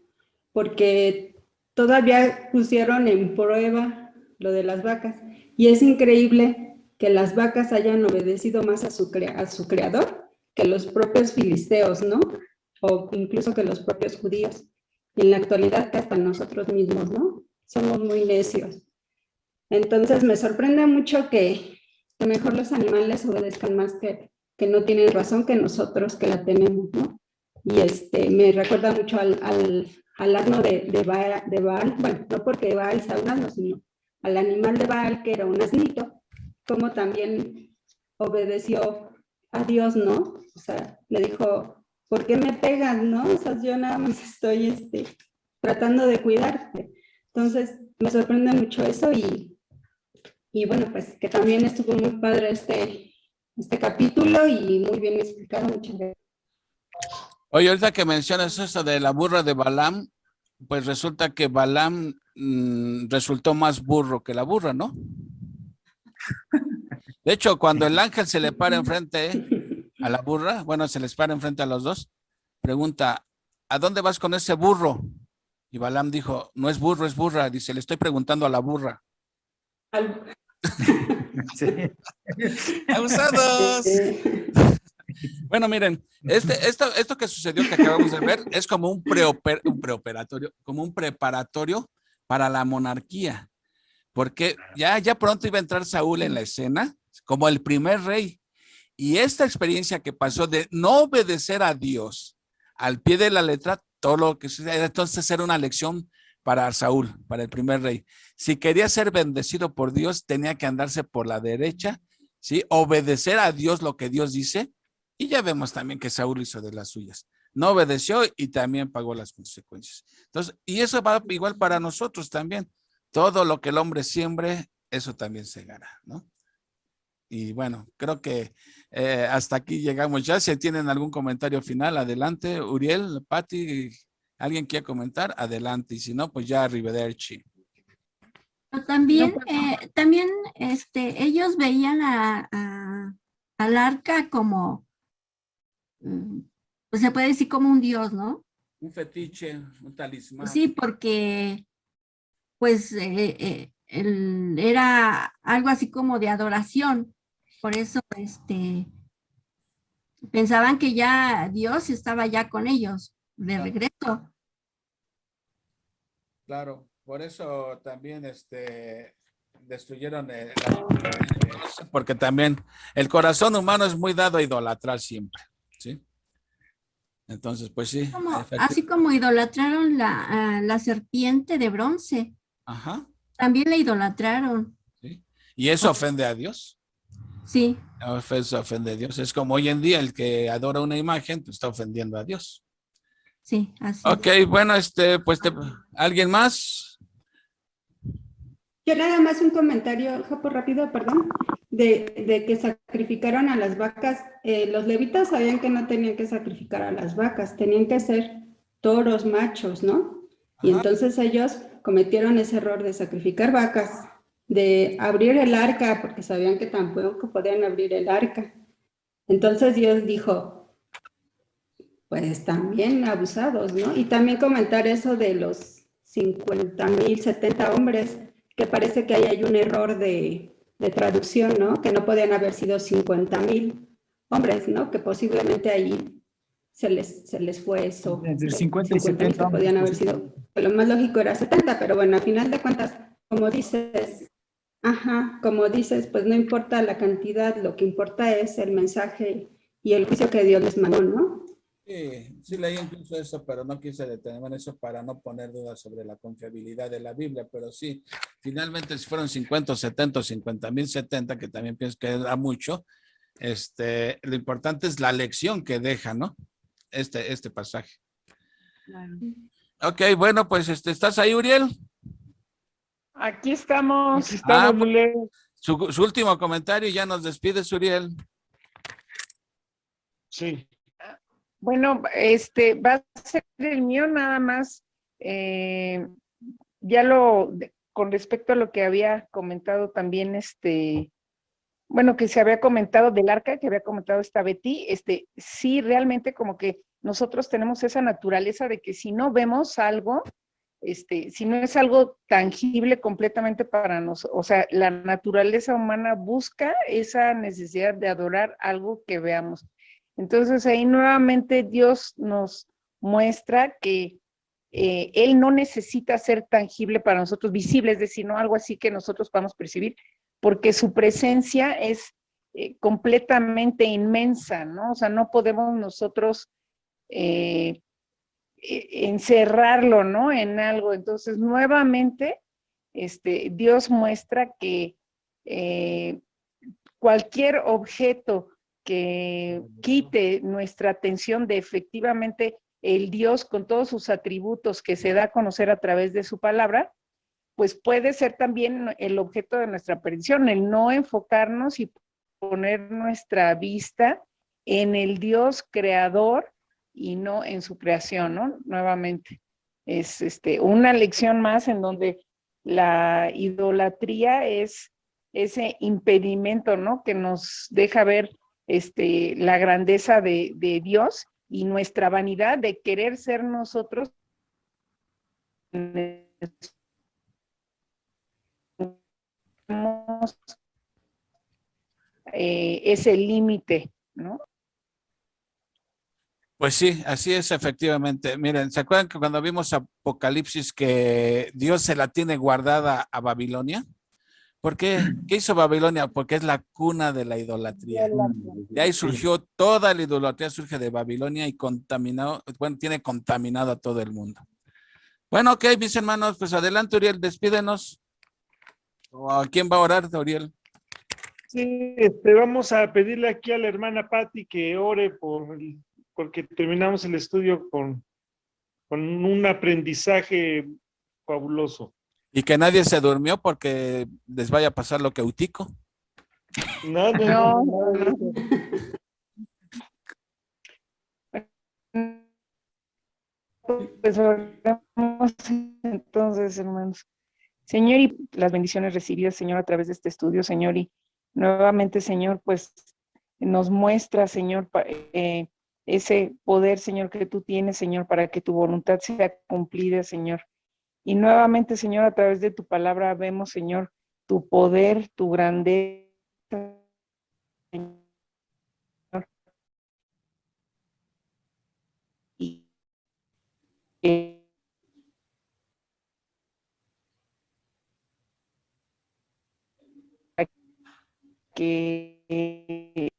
porque todavía pusieron en prueba lo de las vacas. Y es increíble que las vacas hayan obedecido más a su creador que los propios filisteos, ¿no? O incluso que los propios judíos. Y en la actualidad que hasta nosotros mismos, ¿no? Somos muy necios. Entonces me sorprende mucho que mejor los animales obedezcan más que no tienen razón que nosotros que la tenemos, ¿no? Y me recuerda mucho al asno de Baal, bueno, no porque Baal sea un asno, sino al animal de Baal, que era un asnito, como también obedeció a Dios, ¿no? O sea, le dijo, ¿por qué me pegas, no? O sea, yo nada más estoy tratando de cuidarte. Entonces, me sorprende mucho eso y bueno, pues que también estuvo muy padre este capítulo y muy bien explicado. Muchas gracias. Oye, ahorita que mencionas eso de la burra de Balaam, pues resulta que Balaam resultó más burro que la burra, ¿no? De hecho, cuando el ángel se le para enfrente a la burra, bueno, se les para enfrente a los dos, pregunta, ¿a dónde vas con ese burro? Y Balaam dijo, no es burro, es burra. Dice, le estoy preguntando a la burra. Sí. ¡Abusados! Bueno, miren, esto que sucedió que acabamos de ver es como un preoperatorio, como un preparatorio para la monarquía, porque ya pronto iba a entrar Saúl en la escena como el primer rey. Y esta experiencia que pasó de no obedecer a Dios al pie de la letra, todo lo que sucede, entonces era una lección para Saúl, para el primer rey. Si quería ser bendecido por Dios, tenía que andarse por la derecha, ¿sí? Obedecer a Dios lo que Dios dice. Y ya vemos también que Saúl hizo de las suyas. No obedeció y también pagó las consecuencias. Entonces, y eso va igual para nosotros también. Todo lo que el hombre siembre, eso también segará, ¿no? Y bueno, creo que hasta aquí llegamos ya. Si tienen algún comentario final, adelante. Uriel, Pati, ¿alguien quiere comentar? Adelante. Y si no, pues ya arrivederci. También, también ellos veían al arca como, pues se puede decir como un dios, ¿no? Un fetiche, un talismán. Sí, porque pues era algo así como de adoración. Por eso pensaban que ya Dios estaba ya con ellos de regreso. Claro, por eso también destruyeron porque también el corazón humano es muy dado a idolatrar siempre, ¿sí? Entonces, pues sí. Así como idolatraron la serpiente de bronce. Ajá. También la idolatraron. ¿Sí? ¿Y eso ofende a Dios? Sí. Eso ofende a Dios. Es como hoy en día el que adora una imagen, pues está ofendiendo a Dios. Sí, así. Ok, bueno, pues ¿alguien más? Yo nada más un comentario, Japo, rápido, perdón, de que sacrificaron a las vacas. Los levitas sabían que no tenían que sacrificar a las vacas, tenían que ser toros machos, ¿no? Y entonces ellos cometieron ese error de sacrificar vacas, de abrir el arca, porque sabían que tampoco podían abrir el arca. Entonces Dios dijo, pues también abusados, ¿no? Y también comentar eso de los 50,000, 70 hombres, que parece que ahí hay un error de traducción, ¿no? Que no podían haber sido 50,000 hombres, ¿no? Que posiblemente ahí se les fue eso. Entre 50 y 70 que podían haber sido. Lo más lógico era 70, pero bueno, a final de cuentas, como dices, pues no importa la cantidad, lo que importa es el mensaje y el juicio que Dios les mandó, ¿no? Sí leí incluso eso, pero no quise detenerme en eso para no poner dudas sobre la confiabilidad de la Biblia, pero sí, finalmente si fueron 50 o 70 o 50,000, 70, que también pienso que da mucho, lo importante es la lección que deja, ¿no? Este pasaje. Claro. Ok, bueno, pues ¿estás ahí, Uriel? Aquí estamos, Bueno, su último comentario y ya nos despides, Uriel. Sí. Bueno, va a ser el mío nada más. Con respecto a lo que había comentado también, bueno, que se había comentado del arca, que había comentado esta Betty, sí, realmente como que nosotros tenemos esa naturaleza de que si no vemos algo, si no es algo tangible completamente para nosotros, o sea, la naturaleza humana busca esa necesidad de adorar algo que veamos. Entonces ahí nuevamente Dios nos muestra que Él no necesita ser tangible para nosotros, visible, es decir, no algo así que nosotros podamos percibir, porque su presencia es completamente inmensa, ¿no? O sea, no podemos nosotros encerrarlo, ¿no? En algo. Entonces, nuevamente, Dios muestra que cualquier objeto que quite nuestra atención de efectivamente el Dios con todos sus atributos que se da a conocer a través de su palabra, pues puede ser también el objeto de nuestra perdición, el no enfocarnos y poner nuestra vista en el Dios creador y no en su creación, ¿no? Nuevamente, es una lección más en donde la idolatría es ese impedimento, ¿no? Que nos deja ver la grandeza de Dios y nuestra vanidad de querer ser nosotros ese límite, ¿no? Pues sí, así es efectivamente. Miren, ¿se acuerdan que cuando vimos Apocalipsis que Dios se la tiene guardada a Babilonia? ¿Por qué? ¿Qué hizo Babilonia? Porque es la cuna de la idolatría. De ahí surgió toda la idolatría, surge de Babilonia y contaminado, bueno, tiene contaminado a todo el mundo. Bueno, ok, mis hermanos, pues adelante, Uriel, despídenos. ¿O a quién va a orar, Uriel? Sí, vamos a pedirle aquí a la hermana Patti que ore porque terminamos el estudio con un aprendizaje fabuloso. Y que nadie se durmió porque les vaya a pasar lo que a Utico. No. Pues oramos entonces, hermanos. Señor, y las bendiciones recibidas, Señor, a través de este estudio, Señor, y nuevamente, Señor, pues nos muestra, Señor, ese poder, Señor, que tú tienes, Señor, para que tu voluntad sea cumplida, Señor. Y nuevamente, Señor, a través de tu palabra vemos, Señor, tu poder, tu grandeza, Señor. Y que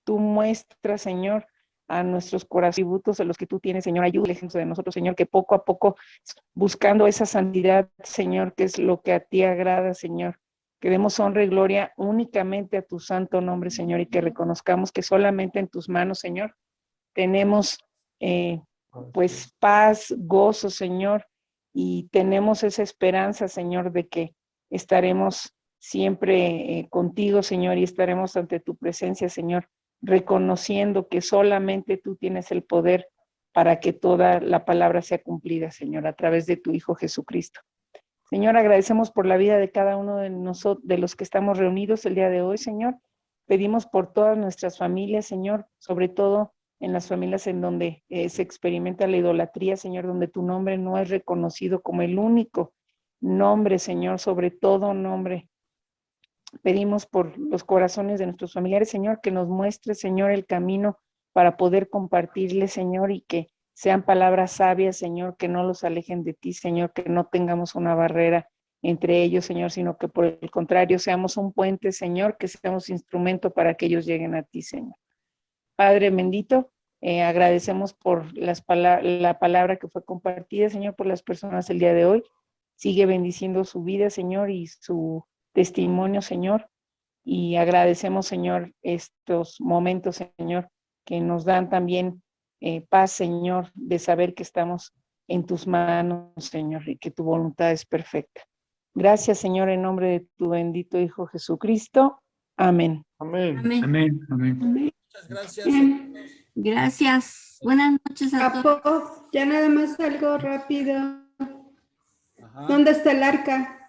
tú muestras, Señor, a nuestros corazones, a los que tú tienes, Señor, ayúdales de nosotros, Señor, que poco a poco, buscando esa santidad, Señor, que es lo que a ti agrada, Señor, que demos honra y gloria únicamente a tu santo nombre, Señor, y que reconozcamos que solamente en tus manos, Señor, tenemos pues paz, gozo, Señor, y tenemos esa esperanza, Señor, de que estaremos siempre contigo, Señor, y estaremos ante tu presencia, Señor, reconociendo que solamente tú tienes el poder para que toda la palabra sea cumplida, Señor, a través de tu Hijo Jesucristo. Señor, agradecemos por la vida de cada uno de nosotros, de los que estamos reunidos el día de hoy, Señor. Pedimos por todas nuestras familias, Señor, sobre todo en las familias en donde se experimenta la idolatría, Señor, donde tu nombre no es reconocido como el único nombre, Señor, sobre todo nombre. Pedimos por los corazones de nuestros familiares, Señor, que nos muestre, Señor, el camino para poder compartirle, Señor, y que sean palabras sabias, Señor, que no los alejen de ti, Señor, que no tengamos una barrera entre ellos, Señor, sino que por el contrario seamos un puente, Señor, que seamos instrumento para que ellos lleguen a ti, Señor. Padre bendito, agradecemos por la palabra que fue compartida, Señor, por las personas el día de hoy. Sigue bendiciendo su vida, Señor, y su testimonio, Señor, y agradecemos, Señor, estos momentos, Señor, que nos dan también paz, Señor, de saber que estamos en tus manos, Señor, y que tu voluntad es perfecta. Gracias, Señor, en nombre de tu bendito Hijo Jesucristo. Amén. Amén. Amén. Amén. Amén. Muchas gracias. Gracias. Buenas noches a todos. Ya nada más algo rápido. Ajá. ¿Dónde está el arca?